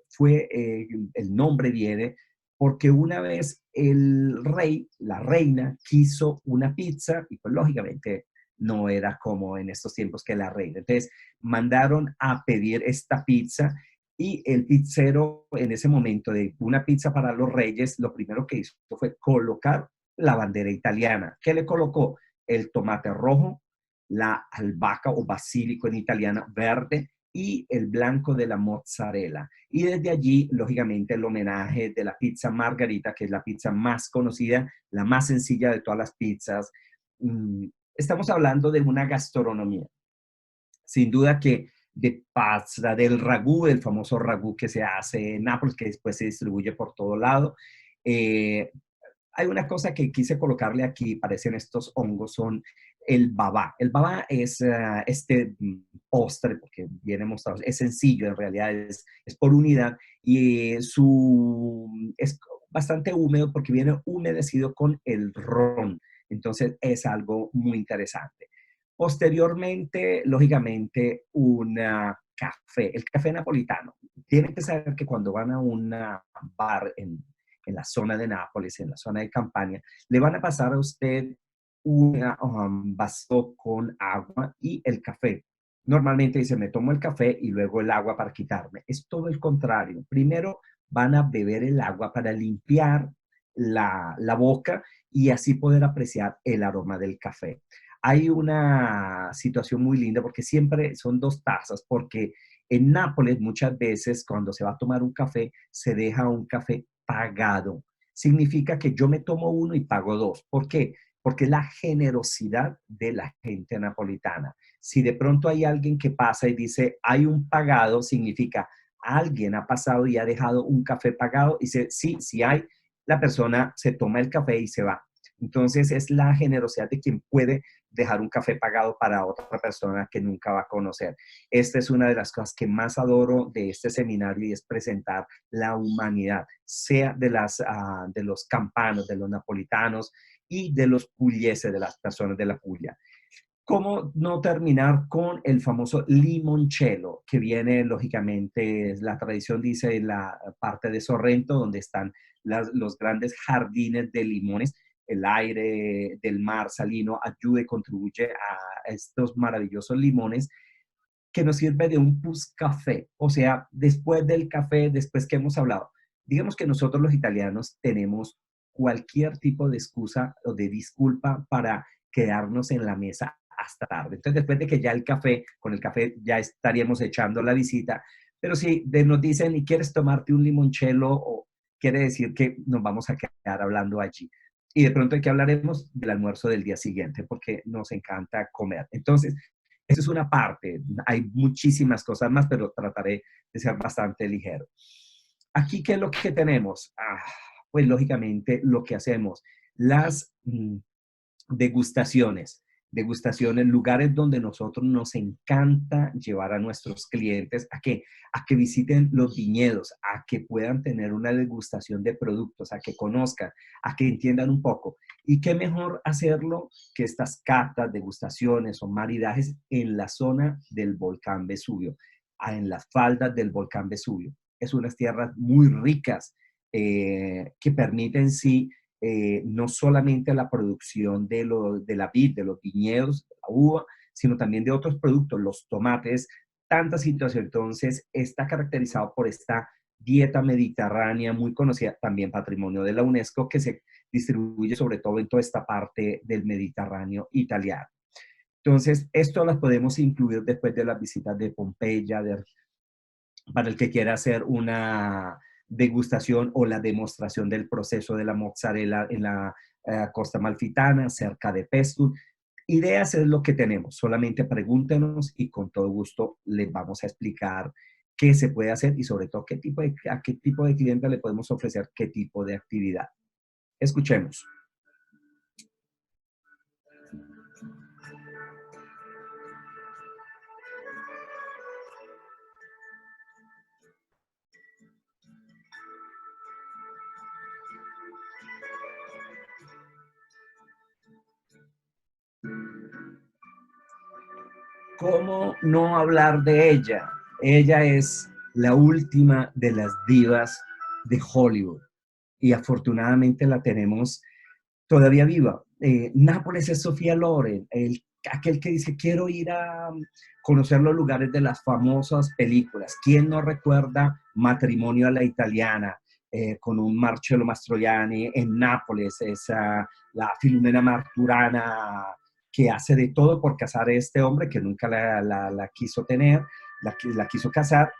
nombre viene porque una vez el rey, la reina, quiso una pizza y pues lógicamente no era como en estos tiempos que la reina. Entonces mandaron a pedir esta pizza y el pizzero en ese momento de una pizza para los reyes, lo primero que hizo fue colocar la bandera italiana. ¿Qué le colocó? El tomate rojo, la albahaca o basílico en italiana verde y el blanco de la mozzarella. Y desde allí, lógicamente, el homenaje de la pizza margarita, que es la pizza más conocida, la más sencilla de todas las pizzas. Estamos hablando de una gastronomía. Sin duda que de pasta, del ragú, el famoso ragú que se hace en Nápoles, que después se distribuye por todo lado. Hay una cosa que quise colocarle aquí, parecen estos hongos, son el babá. El babá es este postre, porque viene mostrado, es sencillo, en realidad es por unidad, y es bastante húmedo porque viene humedecido con el ron. Entonces es algo muy interesante. Posteriormente, lógicamente, un café, el café napolitano. Tienen que saber que cuando van a un bar en la zona de Nápoles, en la zona de Campania, le van a pasar a usted un vaso con agua y el café. Normalmente dice, me tomo el café y luego el agua para quitarme. Es todo el contrario. Primero van a beber el agua para limpiar la boca y así poder apreciar el aroma del café. Hay una situación muy linda porque siempre son dos tazas, porque en Nápoles muchas veces cuando se va a tomar un café, se deja un café pagado. Significa que yo me tomo uno y pago dos. ¿Por qué? Porque es la generosidad de la gente napolitana. Si de pronto hay alguien que pasa y dice, hay un pagado, significa alguien ha pasado y ha dejado un café pagado y dice, sí, sí hay, la persona se toma el café y se va. Entonces es la generosidad de quien puede dejar un café pagado para otra persona que nunca va a conocer. Esta es una de las cosas que más adoro de este seminario y es presentar la humanidad, sea de los campanos, de los napolitanos y de los puglieses, de las personas de la Puglia. ¿Cómo no terminar con el famoso limoncello, que viene, lógicamente, la tradición dice en la parte de Sorrento, donde están los grandes jardines de limones? El aire del mar salino ayuda y contribuye a estos maravillosos limones que nos sirve de un café, o sea, después del café, después que hemos hablado. Digamos que nosotros los italianos tenemos cualquier tipo de excusa o de disculpa para quedarnos en la mesa hasta tarde. Entonces, después de que ya con el café ya estaríamos echando la visita, pero si nos dicen, ¿y quieres tomarte un limoncello? O quiere decir que nos vamos a quedar hablando allí. Y de pronto aquí hablaremos del almuerzo del día siguiente, porque nos encanta comer. Entonces, eso es una parte. Hay muchísimas cosas más, pero trataré de ser bastante ligero. Aquí, ¿qué es lo que tenemos? Pues lógicamente lo que hacemos, las degustaciones. Degustaciones, lugares donde nosotros nos encanta llevar a nuestros clientes a que visiten los viñedos, a que puedan tener una degustación de productos, a que conozcan, a que entiendan un poco. Y qué mejor hacerlo que estas catas, degustaciones o maridajes en la zona del volcán Vesubio, en las faldas del volcán Vesubio. Es unas tierras muy ricas que permiten sí no solamente la producción de la vid, de los viñedos, de la uva, sino también de otros productos, los tomates, tanta situación. Entonces, está caracterizado por esta dieta mediterránea muy conocida, también patrimonio de la UNESCO, que se distribuye sobre todo en toda esta parte del Mediterráneo italiano. Entonces, esto las podemos incluir después de las visitas de Pompeya, para el que quiera hacer una degustación o la demostración del proceso de la mozzarella en la costa amalfitana, cerca de Pestum. Ideas es lo que tenemos, solamente pregúntenos y con todo gusto les vamos a explicar qué se puede hacer y sobre todo a qué tipo de cliente le podemos ofrecer qué tipo de actividad. Escuchemos. ¿Cómo no hablar de ella? Ella es la última de las divas de Hollywood y afortunadamente la tenemos todavía viva. Nápoles es Sofía Loren, aquel que dice, quiero ir a conocer los lugares de las famosas películas. ¿Quién no recuerda Matrimonio a la Italiana? Con un Marcello Mastroianni en Nápoles, la Filomena Marturana que hace de todo por casar a este hombre que nunca la quiso tener, la quiso casar,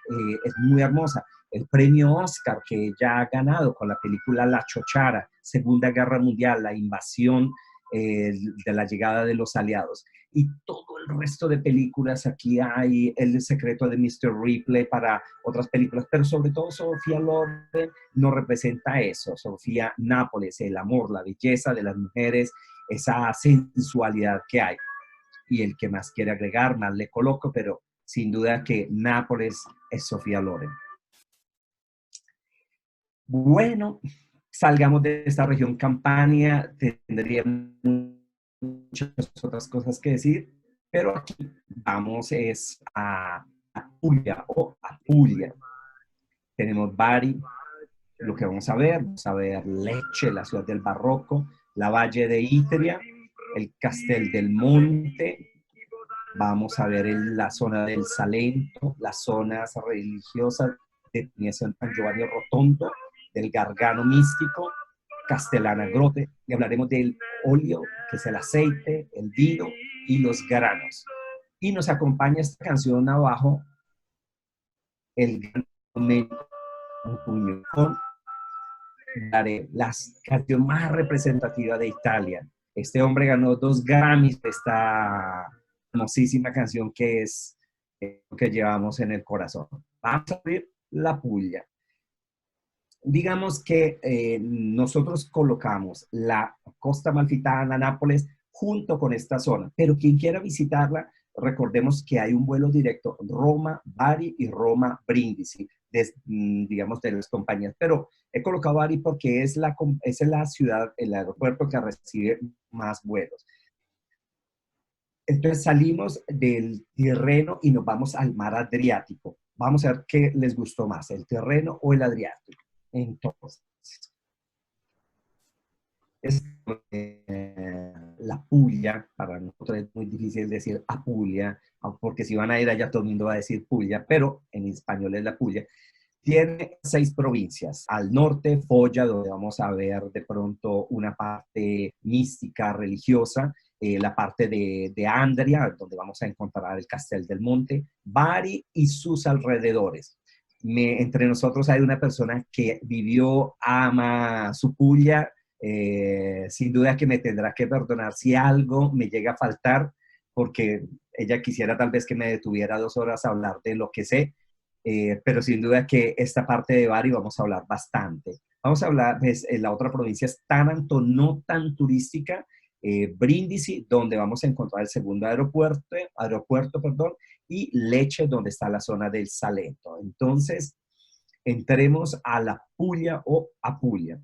es muy hermosa. El premio Oscar que ella ha ganado con la película La Chochara, Segunda Guerra Mundial, la invasión de la llegada de los aliados. Y todo el resto de películas, aquí hay El secreto de Mr. Ripley para otras películas, pero sobre todo Sofía Loren nos representa eso, Sofía Nápoles, el amor, la belleza de las mujeres, esa sensualidad que hay. Y el que más quiere agregar, más le coloco, pero sin duda que Nápoles es Sofía Loren. Bueno, salgamos de esta región Campania, tendría muchas otras cosas que decir, pero aquí vamos a Apulia o Apulia. Tenemos Bari, lo que vamos a ver Lecce, la ciudad del barroco, la Valle de Itria, el Castel del Monte, vamos a ver la zona del Salento, las zonas religiosas de San Giovanni Rotondo, del Gargano místico, Castellana Grotte, y hablaremos del óleo, que es el aceite, el vino y los granos. Y nos acompaña esta canción abajo, el gran momento, un puño con la canción más representativa de Italia. Este hombre ganó 2 Grammys de esta famosísima canción que es que llevamos en el corazón. Vamos a ver la Puglia. Digamos que nosotros colocamos la costa amalfitana, Nápoles, junto con esta zona, pero quien quiera visitarla, recordemos que hay un vuelo directo Roma-Bari y Roma-Brindisi, digamos, de las compañías, pero he colocado Bari porque es la ciudad, el aeropuerto que recibe más vuelos. Entonces salimos del Tirreno y nos vamos al mar Adriático. Vamos a ver qué les gustó más, el Tirreno o el Adriático. Entonces, la Puglia, para nosotros es muy difícil decir Apulia, porque si van a ir allá todo el mundo va a decir Puglia, pero en español es la Puglia. Tiene 6 provincias. Al norte, Foggia, donde vamos a ver de pronto una parte mística, religiosa, la parte de Andria, donde vamos a encontrar el Castel del Monte, Bari y sus alrededores. Entre nosotros hay una persona que vivió, ama su Puglia, sin duda que me tendrá que perdonar si algo me llega a faltar, porque ella quisiera tal vez que me detuviera 2 horas a hablar de lo que sé, pero sin duda que esta parte de Bari vamos a hablar bastante. Vamos a hablar, pues, la otra provincia es Taranto, no tan turística, Brindisi, donde vamos a encontrar el segundo aeropuerto, perdón, y Lecce, donde está la zona del Salento. Entonces, entremos a la Puglia o Apulia.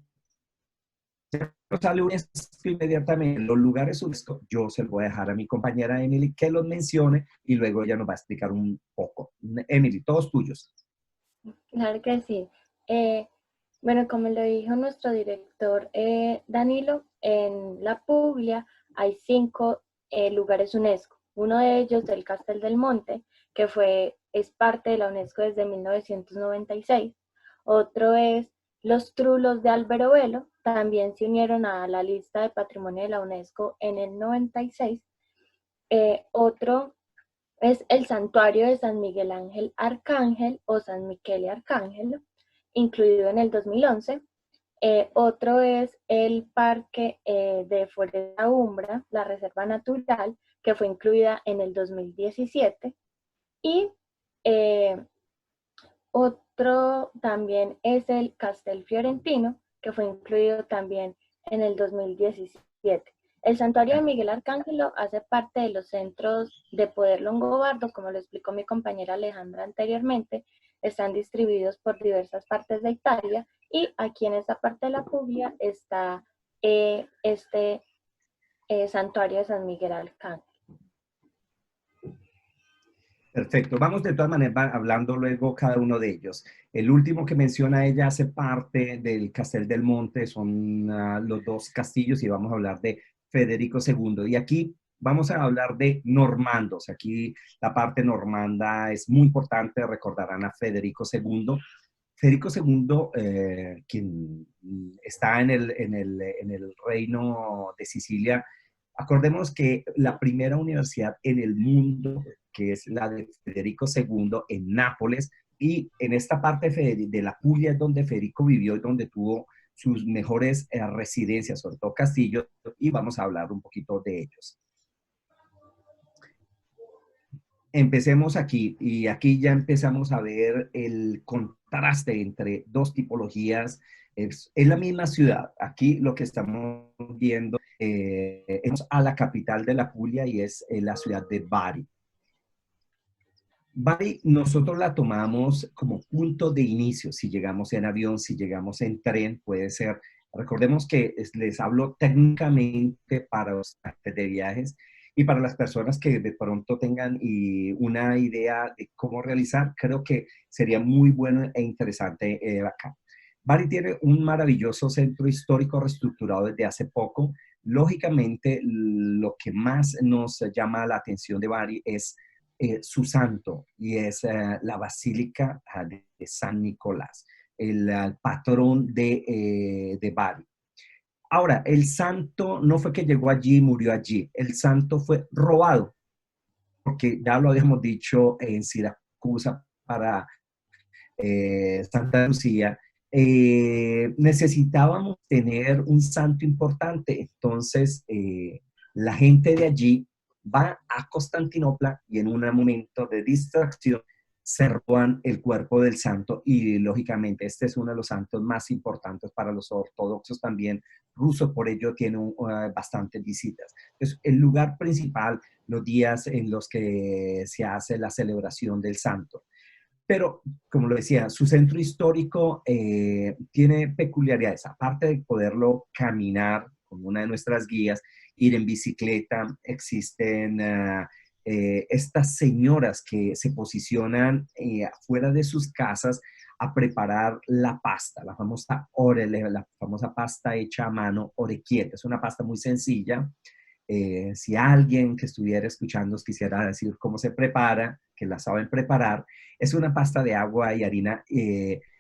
Nos sale UNESCO inmediatamente. Los lugares UNESCO, yo se lo voy a dejar a mi compañera Emily que los mencione y luego ella nos va a explicar un poco. Emily, todos tuyos. Claro que sí. Eh, bueno, como lo dijo nuestro director Danilo, en la Puglia hay 5 lugares UNESCO. Uno de ellos, el Castel del Monte, que es parte de la UNESCO desde 1996. Otro es los Trulos de Alberobello, también se unieron a la lista de Patrimonio de la UNESCO en el 96. Otro es el santuario de San Miguel Ángel Arcángel o San Michele Arcángelo, incluido en el 2011. Otro es el Parque de Foresta Umbra, la Reserva Natural, que fue incluida en el 2017. Y otro también es el Castel Fiorentino, que fue incluido también en el 2017. El santuario de Miguel Arcángelo hace parte de los centros de poder longobardo, como lo explicó mi compañera Alejandra anteriormente, están distribuidos por diversas partes de Italia y aquí en esta parte de la Puglia está este santuario de San Miguel Arcángel. Perfecto. Vamos de todas maneras hablando luego cada uno de ellos. El último que menciona ella hace parte del Castel del Monte, son los 2 castillos y vamos a hablar de Federico II. Y aquí vamos a hablar de normandos. Aquí la parte normanda es muy importante, recordarán a Federico II. Federico II, quien está en el reino de Sicilia, acordemos que la primera universidad en el mundo, que es la de Federico II en Nápoles, y en esta parte de la Puglia es donde Federico vivió y donde tuvo sus mejores residencias, sobre todo castillos, y vamos a hablar un poquito de ellos. Empecemos aquí, y aquí ya empezamos a ver el contraste entre 2 tipologías. Es la misma ciudad. Aquí lo que estamos viendo es a la capital de la Puglia y es la ciudad de Bari. Bari nosotros la tomamos como punto de inicio, si llegamos en avión, si llegamos en tren, puede ser. Recordemos que les hablo técnicamente para los de viajes y para las personas que de pronto tengan una idea de cómo realizar, creo que sería muy bueno e interesante acá. Bari tiene un maravilloso centro histórico reestructurado desde hace poco. Lógicamente, lo que más nos llama la atención de Bari es su santo, y es la Basílica de San Nicolás, el patrón de Bari. Ahora, el santo no fue que llegó allí y murió allí, el santo fue robado, porque ya lo habíamos dicho en Siracusa para Santa Lucía, necesitábamos tener un santo importante, entonces la gente de allí va a Constantinopla y en un momento de distracción se roban el cuerpo del santo y lógicamente este es uno de los santos más importantes para los ortodoxos también rusos, por ello tiene bastantes visitas. Entonces, el lugar principal, los días en los que se hace la celebración del santo. Pero, como lo decía, su centro histórico tiene peculiaridades, aparte de poderlo caminar con una de nuestras guías, ir en bicicleta, existen estas señoras que se posicionan afuera de sus casas a preparar la pasta, la famosa orele, la famosa pasta hecha a mano, orecchietta. Es una pasta muy sencilla. Si alguien que estuviera escuchando quisiera decir cómo se prepara, que la saben preparar, es una pasta de agua y harina.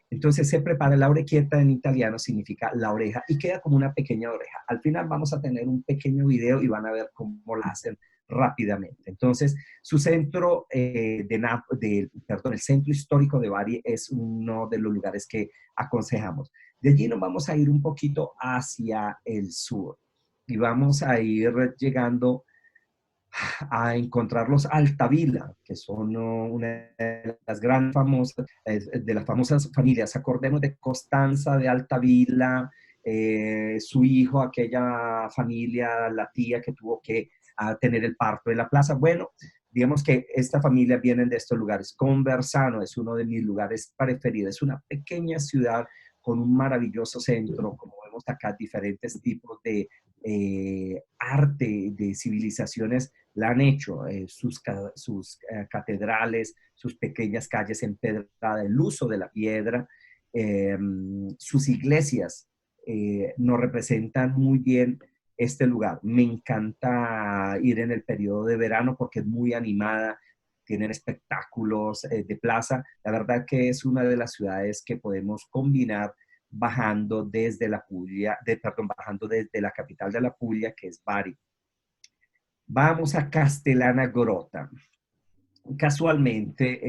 Entonces se prepara la orecchietta, en italiano significa la oreja, y queda como una pequeña oreja. Al final vamos a tener un pequeño video y van a ver cómo la hacen rápidamente. Entonces, su centro perdón, el centro histórico de Bari es uno de los lugares que aconsejamos. De allí nos vamos a ir un poquito hacia el sur y vamos a ir llegando a encontrar los Altavilla, que son una de las grandes famosas, de las famosas familias. Acordemos de Costanza de Altavilla, su hijo, aquella familia, la tía que tuvo que tener el parto de la plaza. Bueno, digamos que esta familia viene de estos lugares. Conversano es uno de mis lugares preferidos. Es una pequeña ciudad con un maravilloso centro, como vemos acá, diferentes tipos de arte, de civilizaciones la han hecho, sus catedrales, sus pequeñas calles empedradas, el uso de la piedra, sus iglesias nos representan muy bien este lugar. Me encanta ir en el periodo de verano porque es muy animada, tienen espectáculos de plaza. La verdad que es una de las ciudades que podemos combinar bajando desde la Puglia, bajando desde la capital de la Puglia, que es Bari. Vamos a Castellana Grotta. Casualmente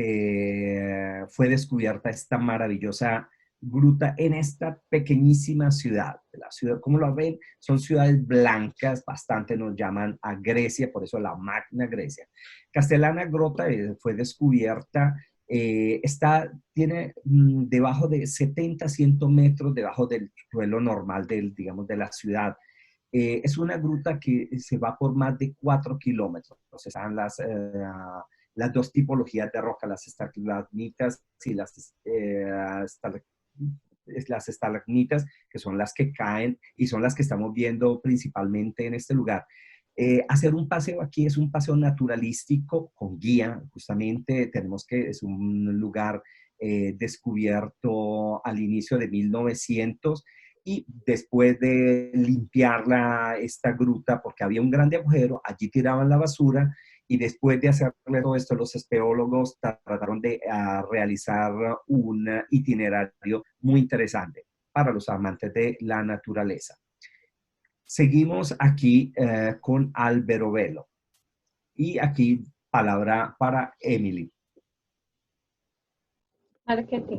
fue descubierta esta maravillosa gruta en esta pequeñísima ciudad. La ciudad, como lo ven, son ciudades blancas, bastante nos llaman a Grecia, por eso la Magna Grecia. Castellana Grotta fue descubierta, tiene debajo de 70, 100 metros debajo del suelo normal digamos, de la ciudad. Es una gruta que se va por más de 4 kilómetros. Entonces están las dos tipologías de roca, las estalagmitas y las estalagmitas, que son las que caen y son las que estamos viendo principalmente en este lugar. Hacer un paseo aquí es un paseo naturalístico con guía, justamente es un lugar descubierto al inicio de 1900, y después de limpiar esta gruta, porque había un grande agujero, allí tiraban la basura, y después de hacerle todo esto, los espeleólogos trataron de realizar un itinerario muy interesante para los amantes de la naturaleza. Seguimos aquí con Alberobello. Y aquí, palabra para Emily. Claro que sí.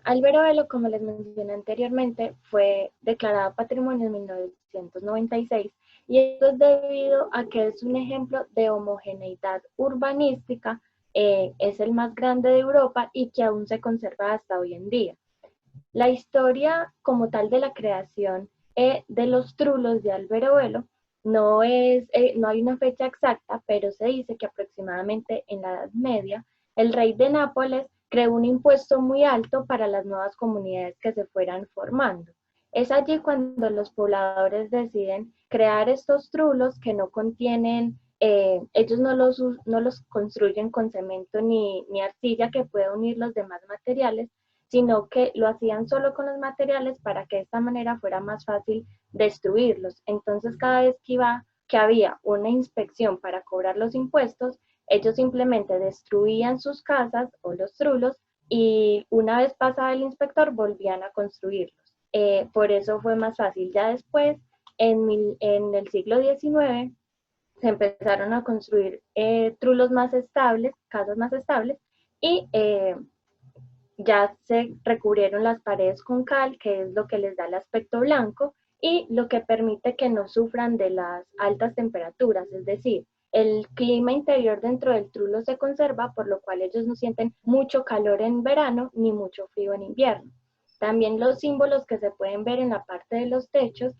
Alberobello, como les mencioné anteriormente, fue declarado Patrimonio en 1996, y esto es debido a que es un ejemplo de homogeneidad urbanística, es el más grande de Europa y que aún se conserva hasta hoy en día. La historia como tal de la creación de los trulos de Alberobello no hay una fecha exacta, pero se dice que aproximadamente en la Edad Media el rey de Nápoles creó un impuesto muy alto para las nuevas comunidades que se fueran formando. Es allí cuando los pobladores deciden crear estos trulos que no contienen, ellos no los construyen con cemento ni arcilla que pueda unir los demás materiales, sino que lo hacían solo con los materiales para que de esta manera fuera más fácil destruirlos. Entonces, cada vez que había una inspección para cobrar los impuestos, ellos simplemente destruían sus casas o los trulos, y una vez pasaba el inspector volvían a construirlos. Por eso fue más fácil. Ya después, en el siglo XIX, se empezaron a construir trulos más estables, casas más estables, y ya se recubrieron las paredes con cal, que es lo que les da el aspecto blanco y lo que permite que no sufran de las altas temperaturas, es decir, el clima interior dentro del trulo se conserva, por lo cual ellos no sienten mucho calor en verano ni mucho frío en invierno. También los símbolos que se pueden ver en la parte de los techos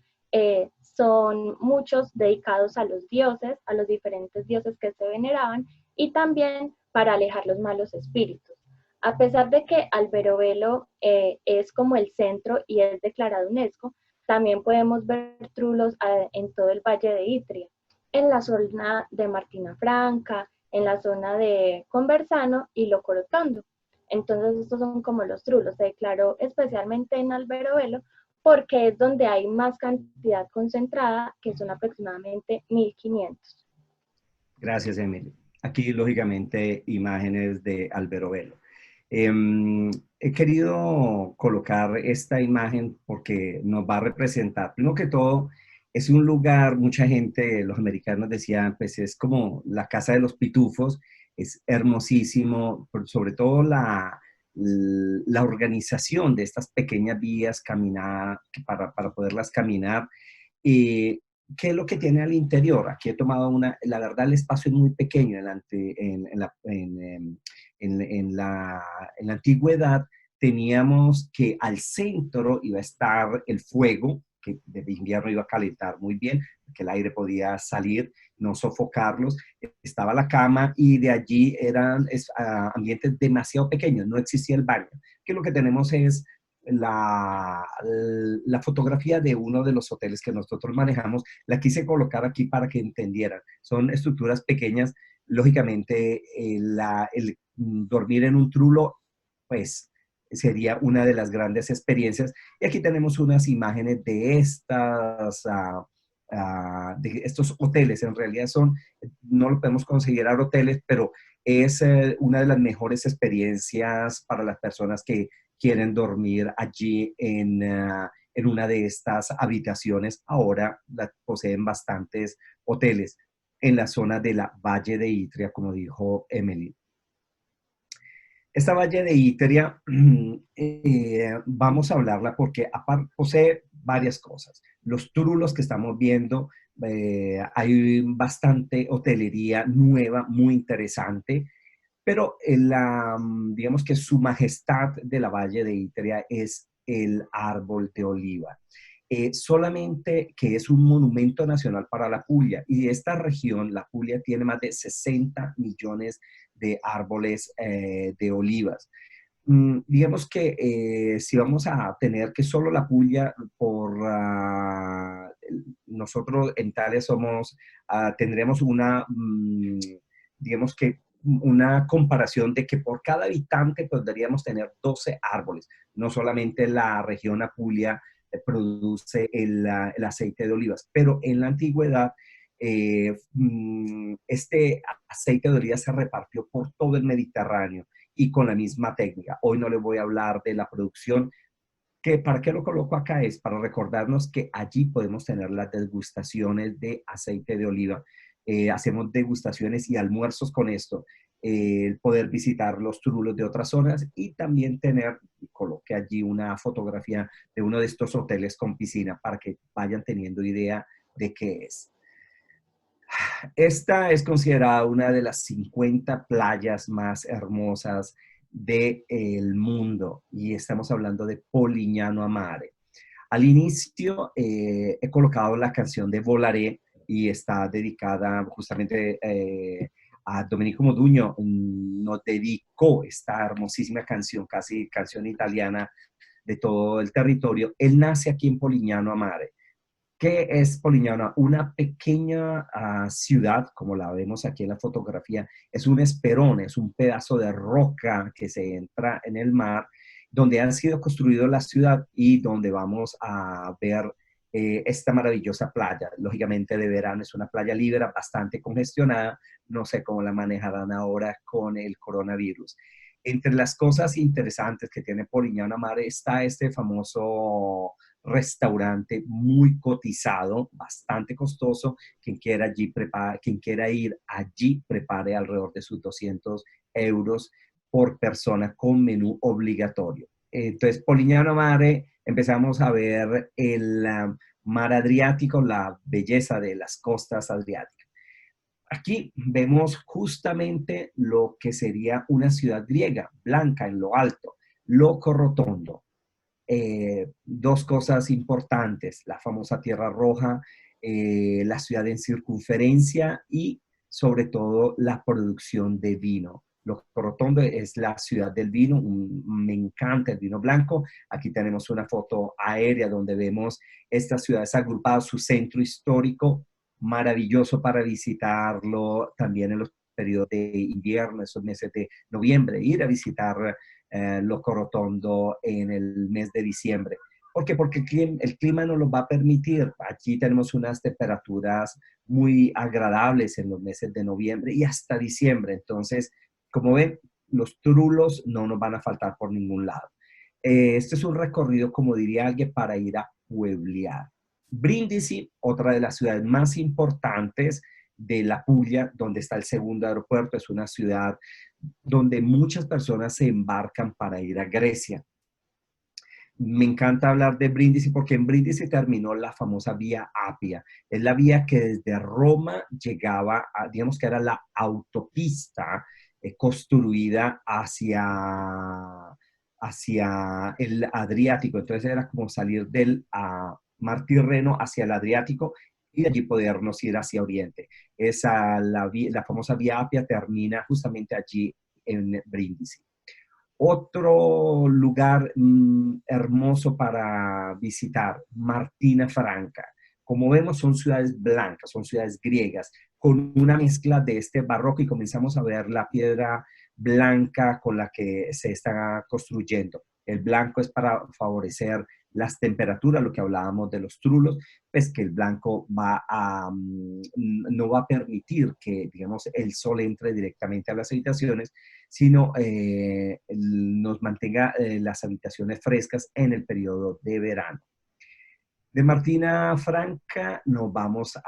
son muchos dedicados a los dioses, a los diferentes dioses que se veneraban, y también para alejar los malos espíritus. A pesar de que Alberobello es como el centro y es declarado UNESCO, también podemos ver trulos en todo el Valle de Itria, en la zona de Martina Franca, en la zona de Conversano y Locorotondo. Entonces estos son como los trulos. Se declaró especialmente en Alberobello porque es donde hay más cantidad concentrada, que son aproximadamente 1500. Gracias, Emily. Aquí, lógicamente, imágenes de Alberobello. He querido colocar esta imagen porque nos va a representar, primero que todo, es un lugar, mucha gente, los americanos decían, pues es como la casa de los pitufos, es hermosísimo, sobre todo la organización de estas pequeñas vías para poderlas caminar. Y ¿qué es lo que tiene al interior? Aquí he tomado la verdad el espacio es muy pequeño en la antigüedad teníamos que al centro iba a estar el fuego, que de invierno iba a calentar muy bien, que el aire podía salir, no sofocarlos. Estaba la cama y de allí eran ambientes demasiado pequeños, no existía el baño. Que lo que tenemos es la, la fotografía de uno de los hoteles que nosotros manejamos, la quise colocar aquí para que entendieran. Son estructuras pequeñas, lógicamente el dormir en un trulo, pues sería una de las grandes experiencias. Y aquí tenemos unas imágenes de de estos hoteles. En realidad no lo podemos considerar hoteles, pero es una de las mejores experiencias para las personas que quieren dormir allí en una de estas habitaciones. Ahora la poseen bastantes hoteles en la zona de la Valle de Itria, como dijo Emily. Esta Valle de Itria, vamos a hablarla porque posee varias cosas. Los trulos que estamos viendo, hay bastante hotelería nueva, muy interesante, pero digamos que su majestad de la Valle de Itria es el árbol de oliva. Solamente que es un monumento nacional para la Puglia, y esta región, la Puglia, tiene más de 60 millones de árboles de olivas. Digamos que si vamos a tener que solo la Puglia, nosotros en Italia tendremos digamos que una comparación de que por cada habitante podríamos tener 12 árboles. No solamente la región Apulia produce el aceite de olivas, pero en la antigüedad este aceite de oliva se repartió por todo el Mediterráneo y con la misma técnica. Hoy no les voy a hablar de la producción, que para qué lo coloco acá es para recordarnos que allí podemos tener las degustaciones de aceite de oliva. Hacemos degustaciones y almuerzos con esto, poder visitar los trulos de otras zonas y también coloque allí una fotografía de uno de estos hoteles con piscina para que vayan teniendo idea de qué es. Esta es considerada una de las 50 playas más hermosas del mundo y estamos hablando de Polignano a Mare. Al inicio he colocado la canción de Volaré y está dedicada justamente a Domenico Modugno. Nos dedicó esta hermosísima canción, casi canción italiana de todo el territorio. Él nace aquí en Polignano a Mare. ¿Qué es Polignano? Una pequeña ciudad, como la vemos aquí en la fotografía, es un esperón, es un pedazo de roca que se entra en el mar, donde han sido construidas la ciudad y donde vamos a ver esta maravillosa playa. Lógicamente de verano es una playa libre, bastante congestionada, no sé cómo la manejarán ahora con el coronavirus. Entre las cosas interesantes que tiene Polignano a Mare está este famoso restaurante muy cotizado, bastante costoso. Quien quiera ir allí, prepare alrededor de sus 200 euros por persona con menú obligatorio. Entonces, Polignano Mare, empezamos a ver el mar Adriático, la belleza de las costas adriáticas. Aquí vemos justamente lo que sería una ciudad griega, blanca en lo alto, Loco Rotondo. Dos cosas importantes, la famosa Tierra Roja, la ciudad en circunferencia y sobre todo la producción de vino. Loco Rotondo es la ciudad del vino, me encanta el vino blanco. Aquí tenemos una foto aérea donde vemos estas ciudades agrupadas, su centro histórico, maravilloso para visitarlo también en los periodos de invierno, esos meses de noviembre, ir a visitar Loco Rotondo en el mes de diciembre. ¿Por qué? Porque el clima nos lo va a permitir. Aquí tenemos unas temperaturas muy agradables en los meses de noviembre y hasta diciembre. Entonces, como ven, los trulos no nos van a faltar por ningún lado. Este es un recorrido, como diría alguien, para ir a pueblear. Brindisi, otra de las ciudades más importantes de la Puglia, donde está el segundo aeropuerto, es una ciudad donde muchas personas se embarcan para ir a Grecia. Me encanta hablar de Brindisi porque en Brindisi terminó la famosa Vía Apia. Es la vía que desde Roma llegaba a, digamos que era la autopista construida hacia el Adriático. Entonces era como salir del mar Tirreno hacia el Adriático y de allí podernos ir hacia Oriente. La famosa Vía Apia termina justamente allí en Brindisi. Otro lugar hermoso para visitar, Martina Franca. Como vemos, son ciudades blancas, son ciudades griegas, con una mezcla de este barroco y comenzamos a ver la piedra blanca con la que se está construyendo. El blanco es para favorecer las temperaturas, lo que hablábamos de los trulos, pues que el blanco no va a permitir que, digamos, el sol entre directamente a las habitaciones, sino nos mantenga las habitaciones frescas en el periodo de verano. De Martina Franca nos vamos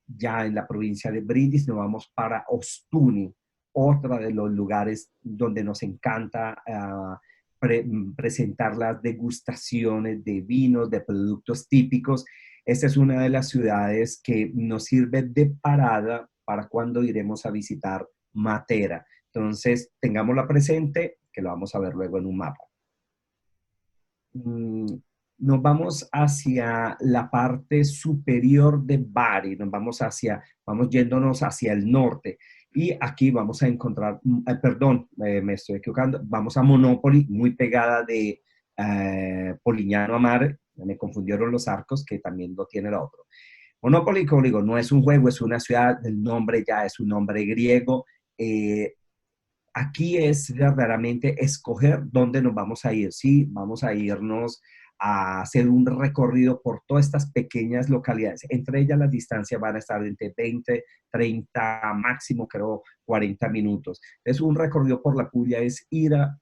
ya en la provincia de Brindisi, nos vamos para Ostuni, otra de los lugares donde nos encanta presentar las degustaciones de vinos, de productos típicos. Esta es una de las ciudades que nos sirve de parada para cuando iremos a visitar Matera. Entonces, tengámosla presente, que lo vamos a ver luego en un mapa. Nos vamos hacia la parte superior de Bari, vamos yéndonos hacia el norte. Y aquí vamos a encontrar, me estoy equivocando, vamos a Monopoli, muy pegada de Polignano a Mare, me confundieron los arcos, que también lo tiene el otro. Monopoli, como digo, no es un juego, es una ciudad, el nombre ya es un nombre griego. Aquí es verdaderamente escoger dónde nos vamos a ir. Sí, vamos a irnos a hacer un recorrido por todas estas pequeñas localidades. Entre ellas las distancias van a estar entre 20, 30, máximo creo 40 minutos. Es un recorrido por la Puglia, es ir a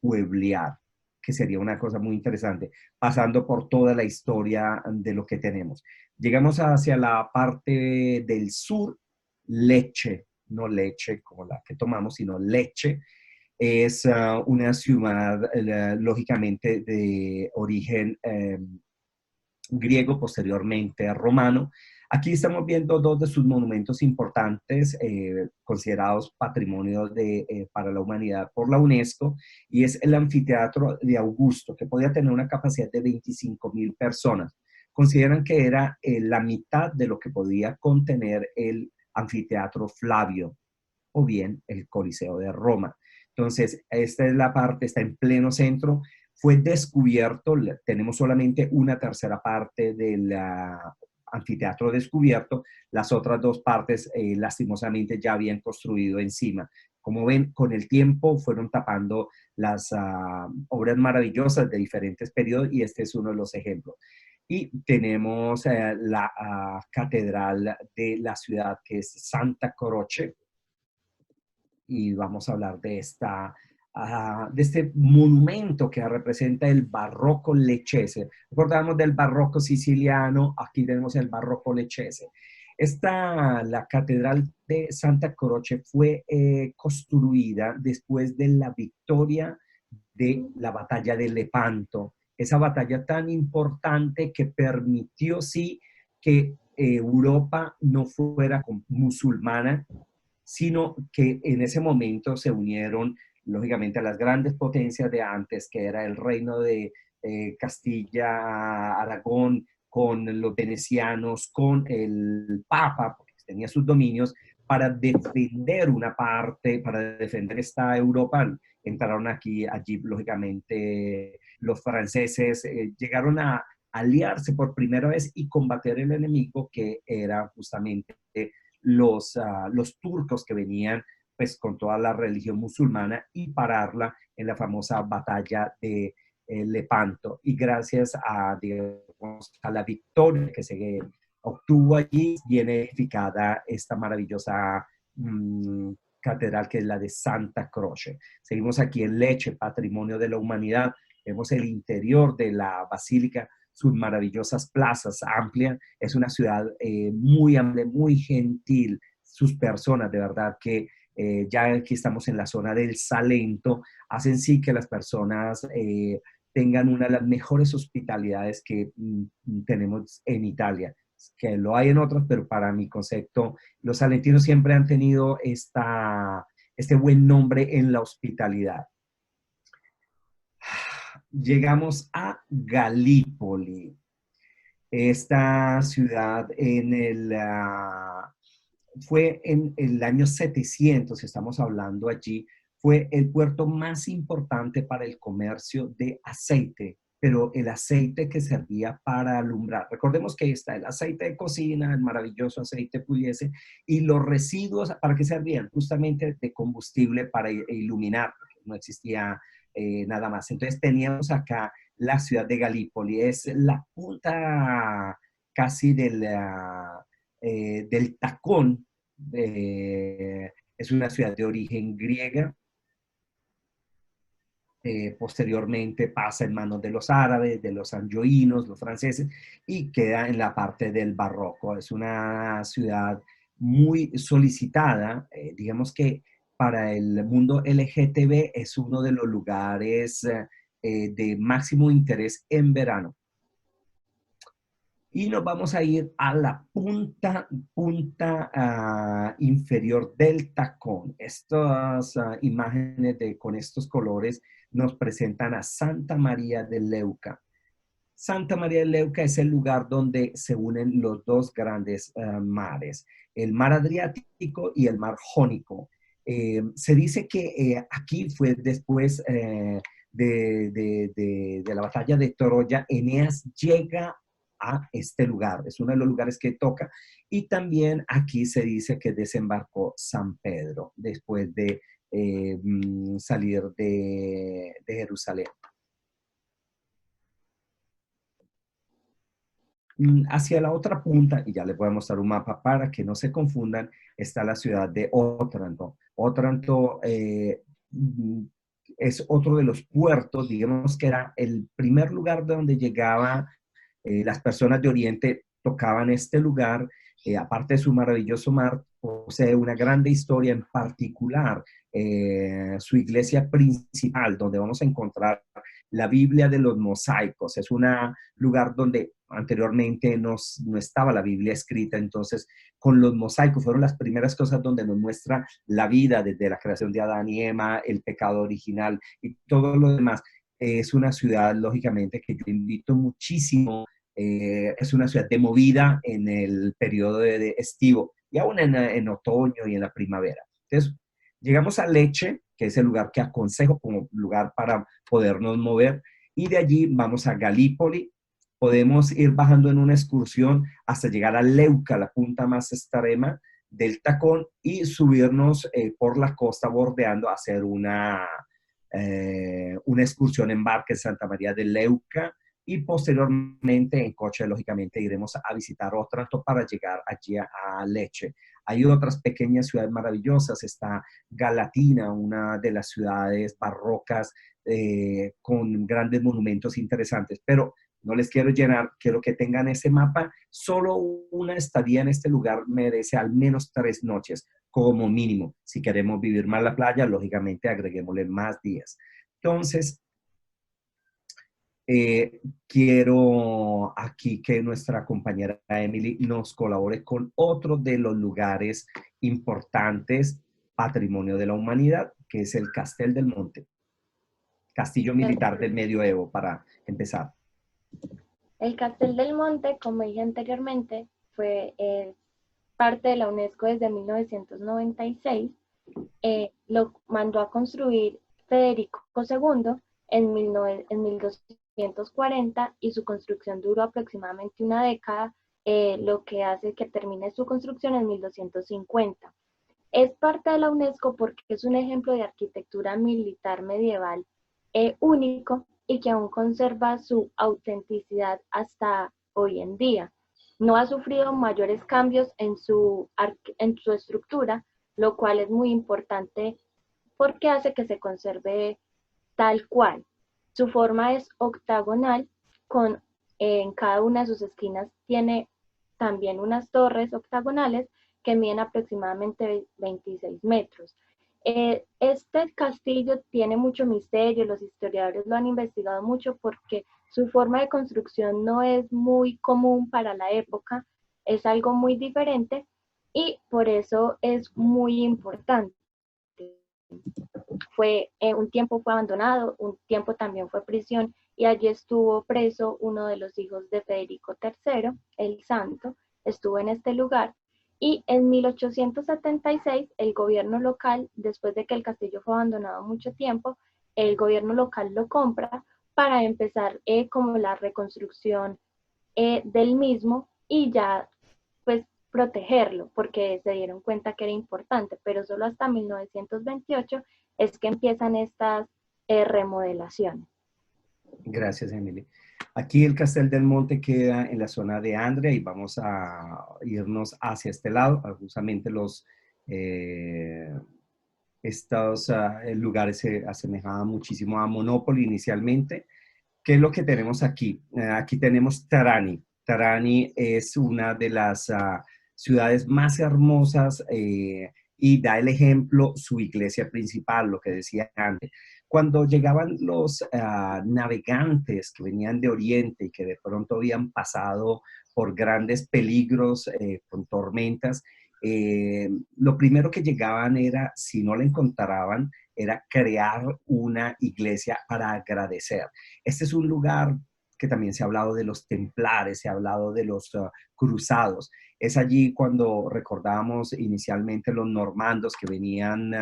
pueblear, que sería una cosa muy interesante, pasando por toda la historia de lo que tenemos. Llegamos hacia la parte del sur, Lecce, no leche como la que tomamos, sino Lecce. Es una ciudad, lógicamente, de origen griego, posteriormente romano. Aquí estamos viendo dos de sus monumentos importantes, considerados patrimonio para la humanidad por la UNESCO, y es el anfiteatro de Augusto, que podía tener una capacidad de 25,000 personas. Consideran que era la mitad de lo que podía contener el anfiteatro Flavio, o bien el Coliseo de Roma. Entonces, esta es la parte, está en pleno centro. Fue descubierto, tenemos solamente una tercera parte del anfiteatro descubierto, las otras dos partes lastimosamente ya habían construido encima. Como ven, con el tiempo fueron tapando las obras maravillosas de diferentes periodos y este es uno de los ejemplos. Y tenemos la catedral de la ciudad, que es Santa Croce, y vamos a hablar de este monumento que representa el barroco leccese. Recordamos del barroco siciliano, aquí tenemos el barroco leccese. La catedral de Santa Croce fue construida después de la victoria de la batalla de Lepanto. Esa batalla tan importante que permitió, sí, que Europa no fuera musulmana, sino que en ese momento se unieron, lógicamente, a las grandes potencias de antes, que era el reino de Castilla, Aragón, con los venecianos, con el Papa, porque tenía sus dominios, para defender una parte, para defender esta Europa. Entraron allí, lógicamente, los franceses, llegaron a aliarse por primera vez y combater el enemigo, que era justamente los turcos, que venían pues con toda la religión musulmana, y pararla en la famosa batalla de Lepanto. Y gracias digamos, a la victoria que se obtuvo allí, viene edificada esta maravillosa catedral que es la de Santa Croce. Seguimos aquí en Lecce, Patrimonio de la Humanidad. Vemos el interior de la basílica, sus maravillosas plazas amplias. Es una ciudad muy amable, muy gentil. Sus personas, de verdad que ya aquí estamos en la zona del Salento, hacen sí que las personas tengan una de las mejores hospitalidades que tenemos en Italia, que lo hay en otros, pero para mi concepto, los salentinos siempre han tenido este buen nombre en la hospitalidad. Llegamos a Galípoli, esta ciudad fue en el año 700, estamos hablando allí, fue el puerto más importante para el comercio de aceite, pero el aceite que servía para alumbrar. Recordemos que está el aceite de cocina, el maravilloso aceite pudiese, y los residuos, ¿para qué servían? Justamente de combustible para iluminar, porque no existía nada más. Entonces teníamos acá la ciudad de Galípoli, es la punta casi del Tacón. Es una ciudad de origen griega. Posteriormente pasa en manos de los árabes, de los angioinos, los franceses, y queda en la parte del barroco. Es una ciudad muy solicitada, digamos que para el mundo LGTB es uno de los lugares de máximo interés en verano. Y nos vamos a ir a la punta inferior del Tacón. Estas imágenes con estos colores nos presentan a Santa María de Leuca. Santa María de Leuca es el lugar donde se unen los dos grandes mares, el mar Adriático y el mar Jónico. Se dice que aquí fue después de la batalla de Troya, Eneas llega a este lugar, es uno de los lugares que toca, y también aquí se dice que desembarcó San Pedro después de salir de Jerusalén. Hacia la otra punta, y ya les voy a mostrar un mapa para que no se confundan, está la ciudad de Otranto. Otranto es otro de los puertos, digamos que era el primer lugar de donde llegaba las personas de Oriente, tocaban este lugar. Aparte de su maravilloso mar, posee una grande historia, en particular su iglesia principal, donde vamos a encontrar la Biblia de los mosaicos. Es un lugar donde anteriormente no estaba la Biblia escrita, entonces con los mosaicos fueron las primeras cosas donde nos muestra la vida desde la creación de Adán y Eva, el pecado original y todo lo demás. Es una ciudad, lógicamente, que yo invito muchísimo. Es una ciudad de movida en el periodo de estivo y aún en otoño y en la primavera. Entonces, llegamos a Lecce, que es el lugar que aconsejo como lugar para podernos mover, y de allí vamos a Galípoli. Podemos ir bajando en una excursión hasta llegar a Leuca, la punta más extrema del Tacón, y subirnos por la costa bordeando, hacer una excursión en barca en Santa María de Leuca, y posteriormente en coche, lógicamente, iremos a visitar Otranto para llegar allí a Lecce. Hay otras pequeñas ciudades maravillosas, está Galatina, una de las ciudades barrocas con grandes monumentos interesantes, pero no les quiero llenar, quiero que tengan ese mapa. Solo una estadía en este lugar merece al menos 3 noches, como mínimo. Si queremos vivir más la playa, lógicamente agreguémosle más días. Entonces, quiero aquí que nuestra compañera Emily nos colabore con otro de los lugares importantes, Patrimonio de la Humanidad, que es el Castel del Monte, castillo militar del medioevo, para empezar. El Castel del Monte, como dije anteriormente, fue parte de la UNESCO desde 1996. Lo mandó a construir Federico II en 1240 y su construcción duró aproximadamente una década, lo que hace que termine su construcción en 1250. Es parte de la UNESCO porque es un ejemplo de arquitectura militar medieval único y que aún conserva su autenticidad hasta hoy en día. no ha sufrido mayores cambios en su estructura, lo cual es muy importante porque hace que se conserve tal cual. Su forma es octagonal, en cada una de sus esquinas tiene también unas torres octagonales que miden aproximadamente 26 metros. Este castillo tiene mucho misterio, los historiadores lo han investigado mucho porque su forma de construcción no es muy común para la época, es algo muy diferente y por eso es muy importante. Un tiempo fue abandonado, un tiempo también fue prisión y allí estuvo preso uno de los hijos de Federico III, el Santo, estuvo en este lugar y en 1876 el gobierno local, después de que el castillo fue abandonado mucho tiempo, el gobierno local lo compra para empezar como la reconstrucción del mismo y ya pues protegerlo porque se dieron cuenta que era importante, pero solo hasta 1928 es que empiezan estas remodelaciones. Gracias, Emily. Aquí el Castel del Monte queda en la zona de Andria y vamos a irnos hacia este lado. Justamente estos lugares se asemejaban muchísimo a Monopoly inicialmente. ¿Qué es lo que tenemos aquí? Aquí tenemos Trani. Trani es una de las ciudades más hermosas y da el ejemplo su iglesia principal, lo que decía antes. Cuando llegaban los navegantes que venían de Oriente y que de pronto habían pasado por grandes peligros, con tormentas, lo primero que llegaban era, si no la encontraban, era crear una iglesia para agradecer. Este es un lugar que también se ha hablado de los templares, se ha hablado de los cruzados. Es allí cuando recordamos inicialmente los normandos que venían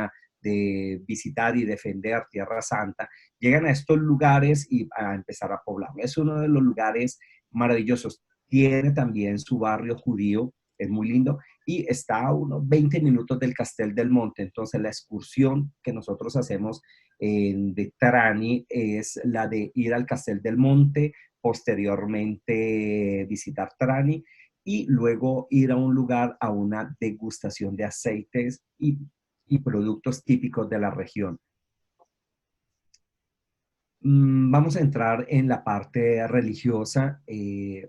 de visitar y defender Tierra Santa, llegan a estos lugares y a empezar a poblar. Es uno de los lugares maravillosos. Tiene también su barrio judío, es muy lindo, y está a unos 20 minutos del Castel del Monte. Entonces la excursión que nosotros hacemos de Trani es la de ir al Castel del Monte, posteriormente visitar Trani y luego ir a un lugar a una degustación de aceites y productos típicos de la región. Vamos a entrar en la parte religiosa.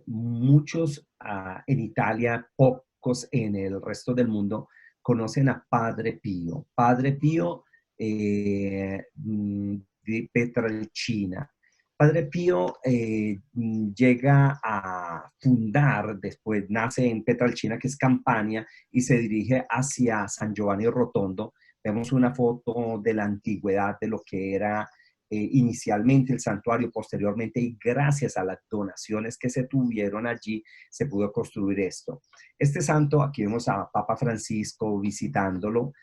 Muchos en Italia, pocos en el resto del mundo, conocen a Padre Pío. Padre Pío de Pietrelcina. Padre Pío llega a fundar, después nace en Pietrelcina, que es Campania, y se dirige hacia San Giovanni Rotondo. Vemos una foto de la antigüedad de lo que era inicialmente el santuario, posteriormente, y gracias a las donaciones que se tuvieron allí, se pudo construir esto. Este santo, aquí vemos a Papa Francisco visitándolo,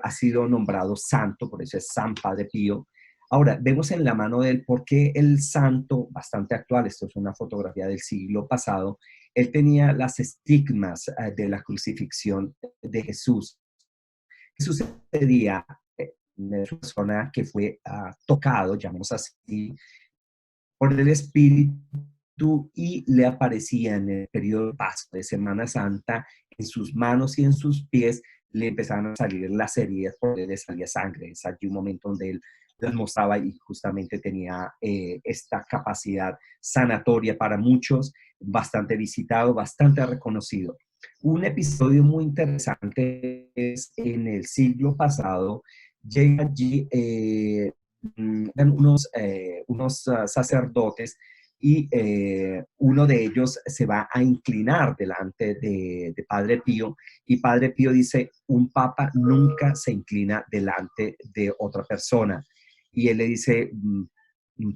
ha sido nombrado santo, por eso es San Padre Pío. Ahora, vemos en la mano de él por qué el santo, bastante actual, esto es una fotografía del siglo pasado, él tenía las estigmas de la crucifixión de Jesús. ¿Qué sucedía? Una persona que fue tocado, llamamos así, por el Espíritu y le aparecía en el periodo de Pascua, de Semana Santa, en sus manos y en sus pies le empezaron a salir las heridas, porque le salía sangre. Es allí un momento donde él les mostraba y justamente tenía esta capacidad sanatoria para muchos, bastante visitado, bastante reconocido. Un episodio muy interesante es en el siglo pasado, llega allí unos sacerdotes y uno de ellos se va a inclinar delante de Padre Pío y Padre Pío dice, un papa nunca se inclina delante de otra persona. Y él le dice,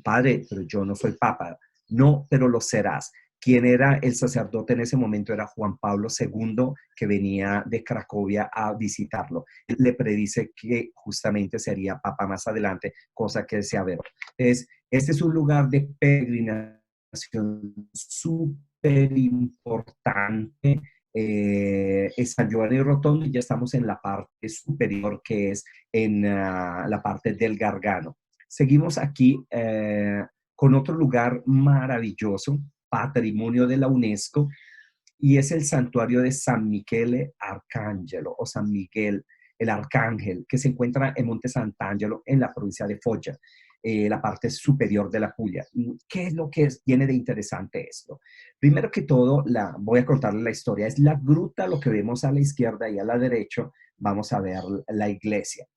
padre, pero yo no soy papa. No, pero lo serás. Quien era el sacerdote en ese momento era Juan Pablo II, que venía de Cracovia a visitarlo. Él le predice que justamente sería papa más adelante, cosa que se averó. Entonces, este es un lugar de peregrinación súper importante. Es San Giovanni Rotondo y ya estamos en la parte superior, que es en la parte del Gargano. Seguimos aquí con otro lugar maravilloso, patrimonio de la UNESCO, y es el santuario de San Michele Arcangelo o San Miguel el Arcángel, que se encuentra en Monte Sant'Angelo, en la provincia de Foggia, la parte superior de la Puglia. ¿Qué es lo que tiene de interesante esto? Primero que todo, voy a contarles la historia. Es la gruta, lo que vemos a la izquierda y a la derecha, vamos a ver la iglesia.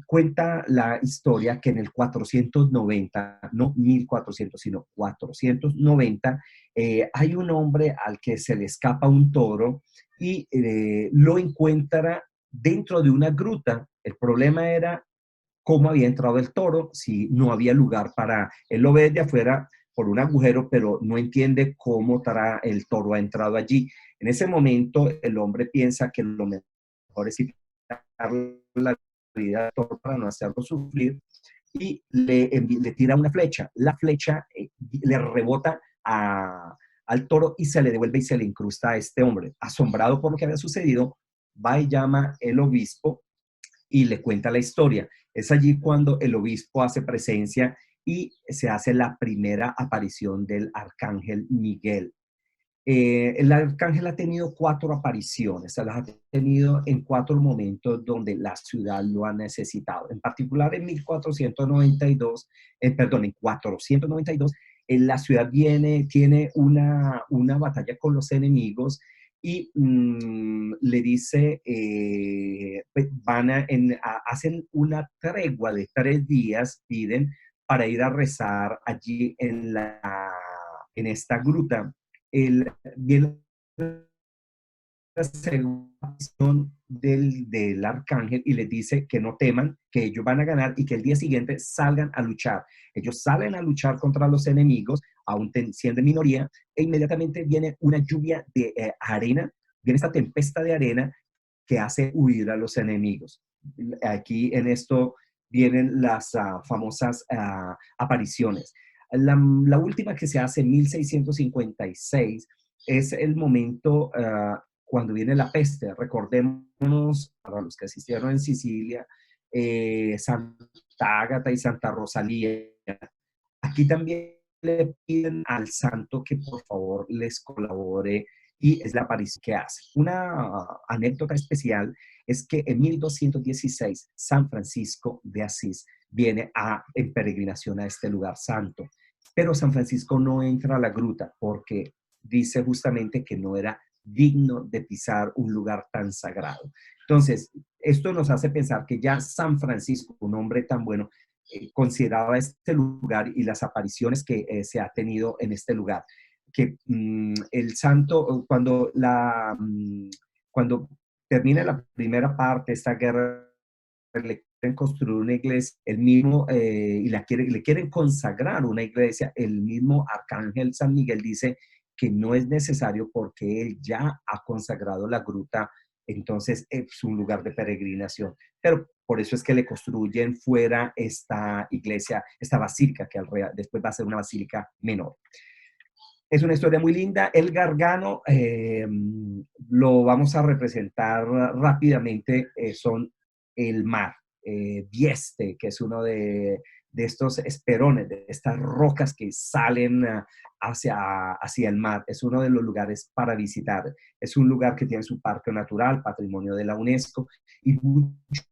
Cuenta la historia que en el 490, no 1400, sino 490, hay un hombre al que se le escapa un toro y lo encuentra dentro de una gruta. El problema era cómo había entrado el toro, si no había lugar para, él lo ve de afuera por un agujero, pero no entiende cómo el toro ha entrado allí. En ese momento el hombre piensa que lo mejor es quitarle la vida al toro para no hacerlo sufrir y le tira una flecha. La flecha le rebota al toro y se le devuelve y se le incrusta a este hombre. Asombrado por lo que había sucedido, va y llama el obispo y le cuenta la historia. Es allí cuando el obispo hace presencia y se hace la primera aparición del arcángel Miguel. El arcángel ha tenido 4 apariciones, las ha tenido en 4 momentos donde la ciudad lo ha necesitado. En particular en 1492, perdón, en 492, la ciudad tiene una batalla con los enemigos y le dice, pues hacen una tregua de 3 días, piden, para ir a rezar allí en esta gruta. Viene la segunda del arcángel y les dice que no teman, que ellos van a ganar y que el día siguiente salgan a luchar. Ellos salen a luchar contra los enemigos, aún siendo minoría, e inmediatamente viene una lluvia de arena, viene esta tempestad de arena que hace huir a los enemigos. Aquí en esto vienen las famosas apariciones. La última que se hace en 1656 es el momento cuando viene la peste. Recordémonos, para los que asistieron en Sicilia, Santa Ágata y Santa Rosalía. Aquí también le piden al santo que por favor les colabore y es la aparición que hace. Una anécdota especial es que en 1216 San Francisco de Asís viene en peregrinación a este lugar santo, pero San Francisco no entra a la gruta porque dice justamente que no era digno de pisar un lugar tan sagrado. Entonces, esto nos hace pensar que ya San Francisco, un hombre tan bueno, consideraba este lugar y las apariciones que se ha tenido en este lugar. Que el santo, cuando termina la primera parte, esta guerra, le quieren construir una iglesia, el mismo, y le quieren consagrar una iglesia, el mismo arcángel San Miguel dice que no es necesario porque él ya ha consagrado la gruta, entonces es un lugar de peregrinación. Pero por eso es que le construyen fuera esta iglesia, esta basílica, que después va a ser una basílica menor. Es una historia muy linda. El Gargano lo vamos a representar rápidamente, son el mar, Vieste, que es uno de estos esperones, de estas rocas que salen hacia el mar. Es uno de los lugares para visitar. Es un lugar que tiene su parque natural, patrimonio de la UNESCO, y muchos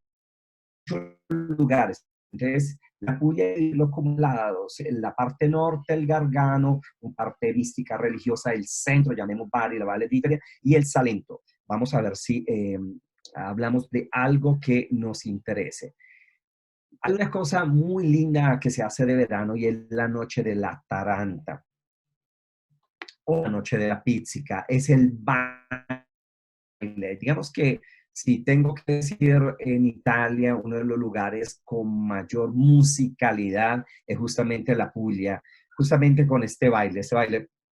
lugares. Entonces, la Puglia y los acumulados, en la parte norte el Gargano, una parte mística religiosa, el centro, llamemos Bari, la Valle d'Itria, y el Salento. Vamos a ver si hablamos de algo que nos interese. Hay una cosa muy linda que se hace de verano y es la noche de la Taranta o la noche de la Pizzica. Es el baile. Digamos que si tengo que decir en Italia, uno de los lugares con mayor musicalidad es justamente la Puglia, justamente con este baile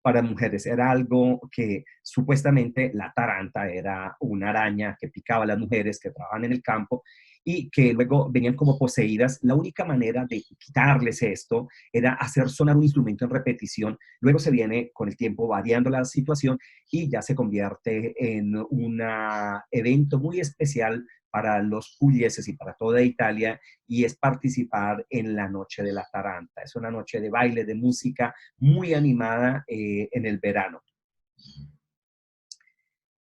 para mujeres. Era algo que supuestamente la taranta era una araña que picaba a las mujeres que trabajaban en el campo y que luego venían como poseídas. La única manera de quitarles esto era hacer sonar un instrumento en repetición. Luego se viene con el tiempo variando la situación y ya se convierte en un evento muy especial para los puglieses y para toda Italia, y es participar en la Noche de la Taranta. Es una noche de baile, de música muy animada en el verano.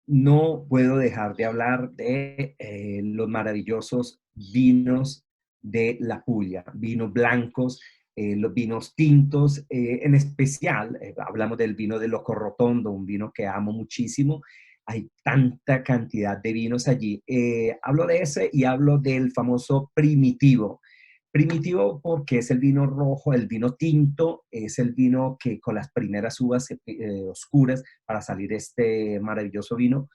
No puedo dejar de hablar de los maravillosos vinos de la Puglia, vinos blancos, los vinos tintos, en especial, hablamos del vino de Loco Rotondo, un vino que amo muchísimo. Hay tanta cantidad de vinos allí. Hablo de ese y hablo del famoso Primitivo. Primitivo porque es el vino rojo, el vino tinto, es el vino que con las primeras uvas oscuras para salir este maravilloso vino.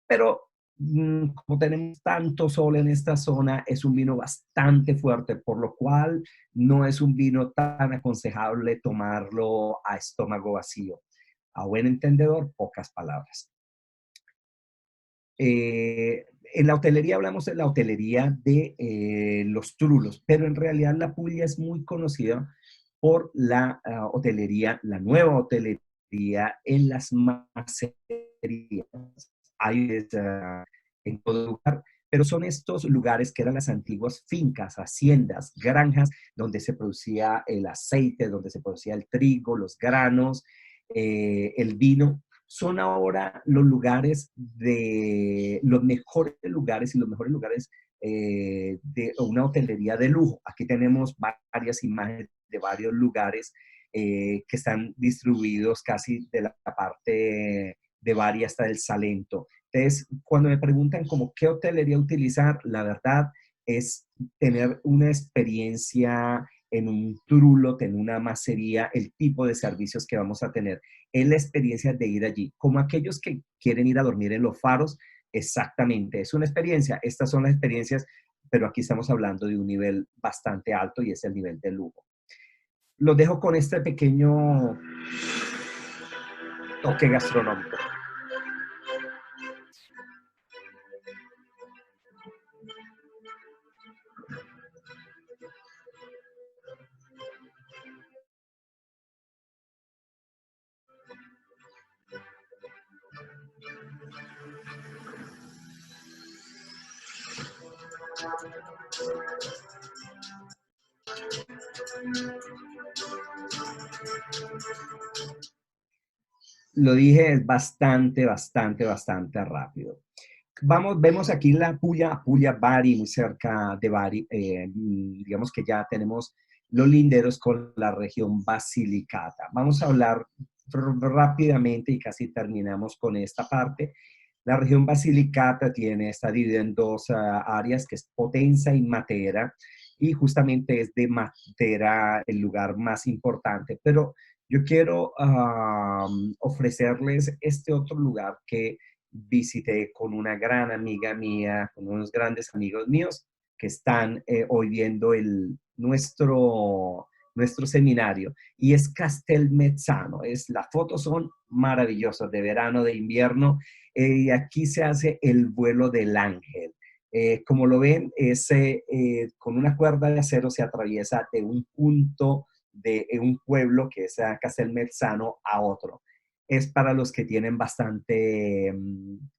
Pero como tenemos tanto sol en esta zona, es un vino bastante fuerte, por lo cual no es un vino tan aconsejable tomarlo a estómago vacío. A buen entendedor, pocas palabras. En la hotelería hablamos de la hotelería de los trulos, pero en realidad la Puglia es muy conocida por la hotelería, la nueva hotelería en las macerías. Hay en todo lugar, pero son estos lugares que eran las antiguas fincas, haciendas, granjas, donde se producía el aceite, donde se producía el trigo, los granos, el vino. Son ahora los lugares de los mejores lugares y los mejores lugares de una hotelería de lujo. Aquí tenemos varias imágenes de varios lugares que están distribuidos casi de la parte de Bari hasta el Salento. Entonces, cuando me preguntan como qué hotelería utilizar, la verdad es tener una experiencia en un trulo, en una macería, el tipo de servicios que vamos a tener, es la experiencia de ir allí. Como aquellos que quieren ir a dormir en los faros, exactamente, es una experiencia. Estas son las experiencias, pero aquí estamos hablando de un nivel bastante alto y es el nivel de lujo. Los dejo con este pequeño toque gastronómico. Lo dije, es bastante rápido. Vemos aquí la Puglia Bari, muy cerca de Bari. Digamos que ya tenemos los linderos con la región Basilicata. Vamos a hablar rápidamente y casi terminamos con esta parte. La región Basilicata está dividida en dos áreas, que es Potenza y Matera, y justamente es de Matera el lugar más importante. Pero yo quiero ofrecerles este otro lugar que visité con una gran amiga mía, con unos grandes amigos míos que están hoy viendo nuestro seminario, y es Castelmezzano. Las fotos son maravillosas, de verano, de invierno, y aquí se hace el vuelo del ángel. Como lo ven, con una cuerda de acero se atraviesa de un punto de un pueblo que es Castelmezzano a otro. Es para los que tienen bastante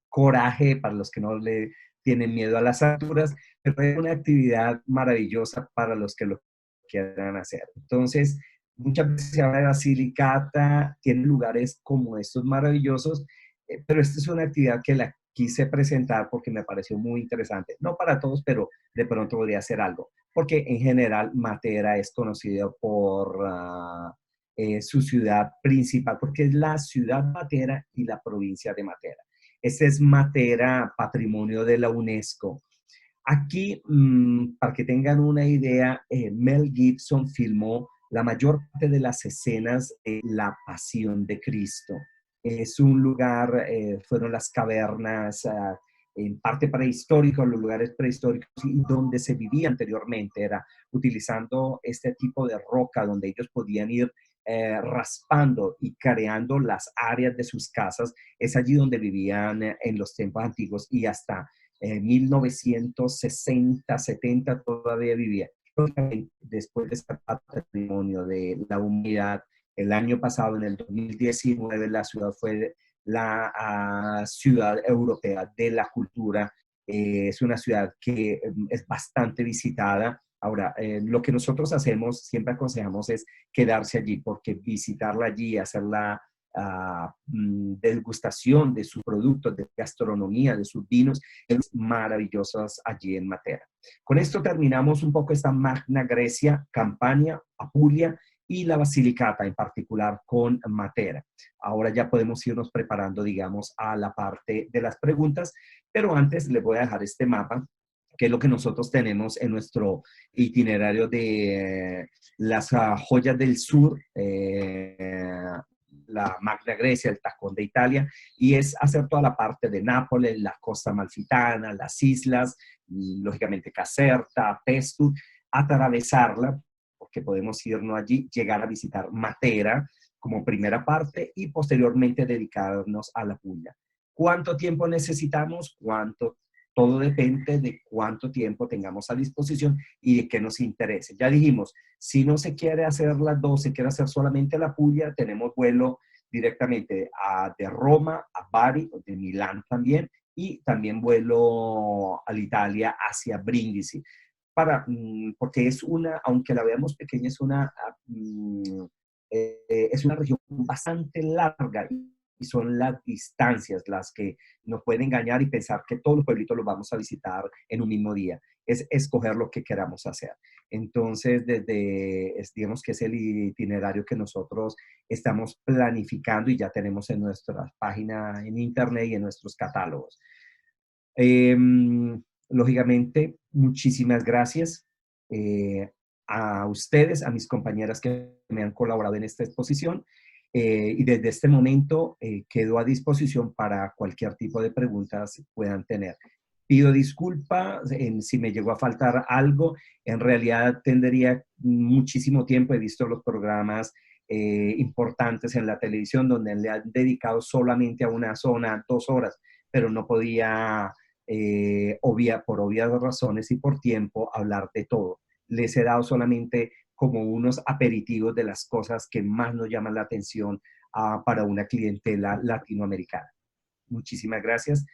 coraje, para los que no le tienen miedo a las alturas, pero es una actividad maravillosa para los que lo quieran hacer. Entonces, muchas veces se habla de Basilicata, tiene lugares como estos maravillosos, pero esta es una actividad que la quise presentar porque me pareció muy interesante. No para todos, pero de pronto podría ser algo. Porque en general Matera es conocido por su ciudad principal, porque es la ciudad Matera y la provincia de Matera. Este es Matera, patrimonio de la UNESCO. Aquí, para que tengan una idea, Mel Gibson filmó la mayor parte de las escenas de la Pasión de Cristo. Es un lugar, fueron las cavernas, en parte prehistóricos, los lugares prehistóricos y donde se vivía anteriormente, era utilizando este tipo de roca donde ellos podían ir raspando y creando las áreas de sus casas. Es allí donde vivían en los tiempos antiguos y hasta 1960, 70 todavía vivía. Después de este patrimonio de la humanidad, el año pasado, en el 2019, la ciudad fue la ciudad europea de la cultura. Es una ciudad que es bastante visitada. Ahora, lo que nosotros hacemos, siempre aconsejamos, es quedarse allí, porque visitarla allí, hacerla degustación de sus productos, de gastronomía, de sus vinos maravillosos allí en Matera. Con esto terminamos un poco esta Magna Grecia, Campania, Apulia y la Basilicata, en particular con Matera. Ahora ya podemos irnos preparando, digamos, a la parte de las preguntas, pero antes les voy a dejar este mapa, que es lo que nosotros tenemos en nuestro itinerario de las joyas del sur, la Magna Grecia, el Tacón de Italia, y es hacer toda la parte de Nápoles, la costa amalfitana, las islas, lógicamente Caserta, Pestum, atravesarla, porque podemos irnos allí, llegar a visitar Matera como primera parte y posteriormente dedicarnos a la Puglia. ¿Cuánto tiempo necesitamos? Todo depende de cuánto tiempo tengamos a disposición y de qué nos interese. Ya dijimos, si no se quiere hacer las dos, se quiere hacer solamente la Puglia, tenemos vuelo directamente de Roma a Bari, de Milán también, y también vuelo a Italia hacia Brindisi. Porque es aunque la veamos pequeña, es una región bastante larga y son las distancias las que nos pueden engañar y pensar que todos los pueblitos los vamos a visitar en un mismo día. Es escoger lo que queramos hacer. Entonces, digamos que es el itinerario que nosotros estamos planificando y ya tenemos en nuestra página en internet y en nuestros catálogos. Lógicamente, muchísimas gracias a ustedes, a mis compañeras que me han colaborado en esta exposición. Y desde este momento quedo a disposición para cualquier tipo de preguntas que puedan tener. Pido disculpas si me llegó a faltar algo. En realidad tendría muchísimo tiempo. He visto los programas importantes en la televisión donde le han dedicado solamente a una zona 2 horas, pero no podía, por obvias razones y por tiempo, hablar de todo. Les he dado solamente como unos aperitivos de las cosas que más nos llaman la atención para una clientela latinoamericana. Muchísimas gracias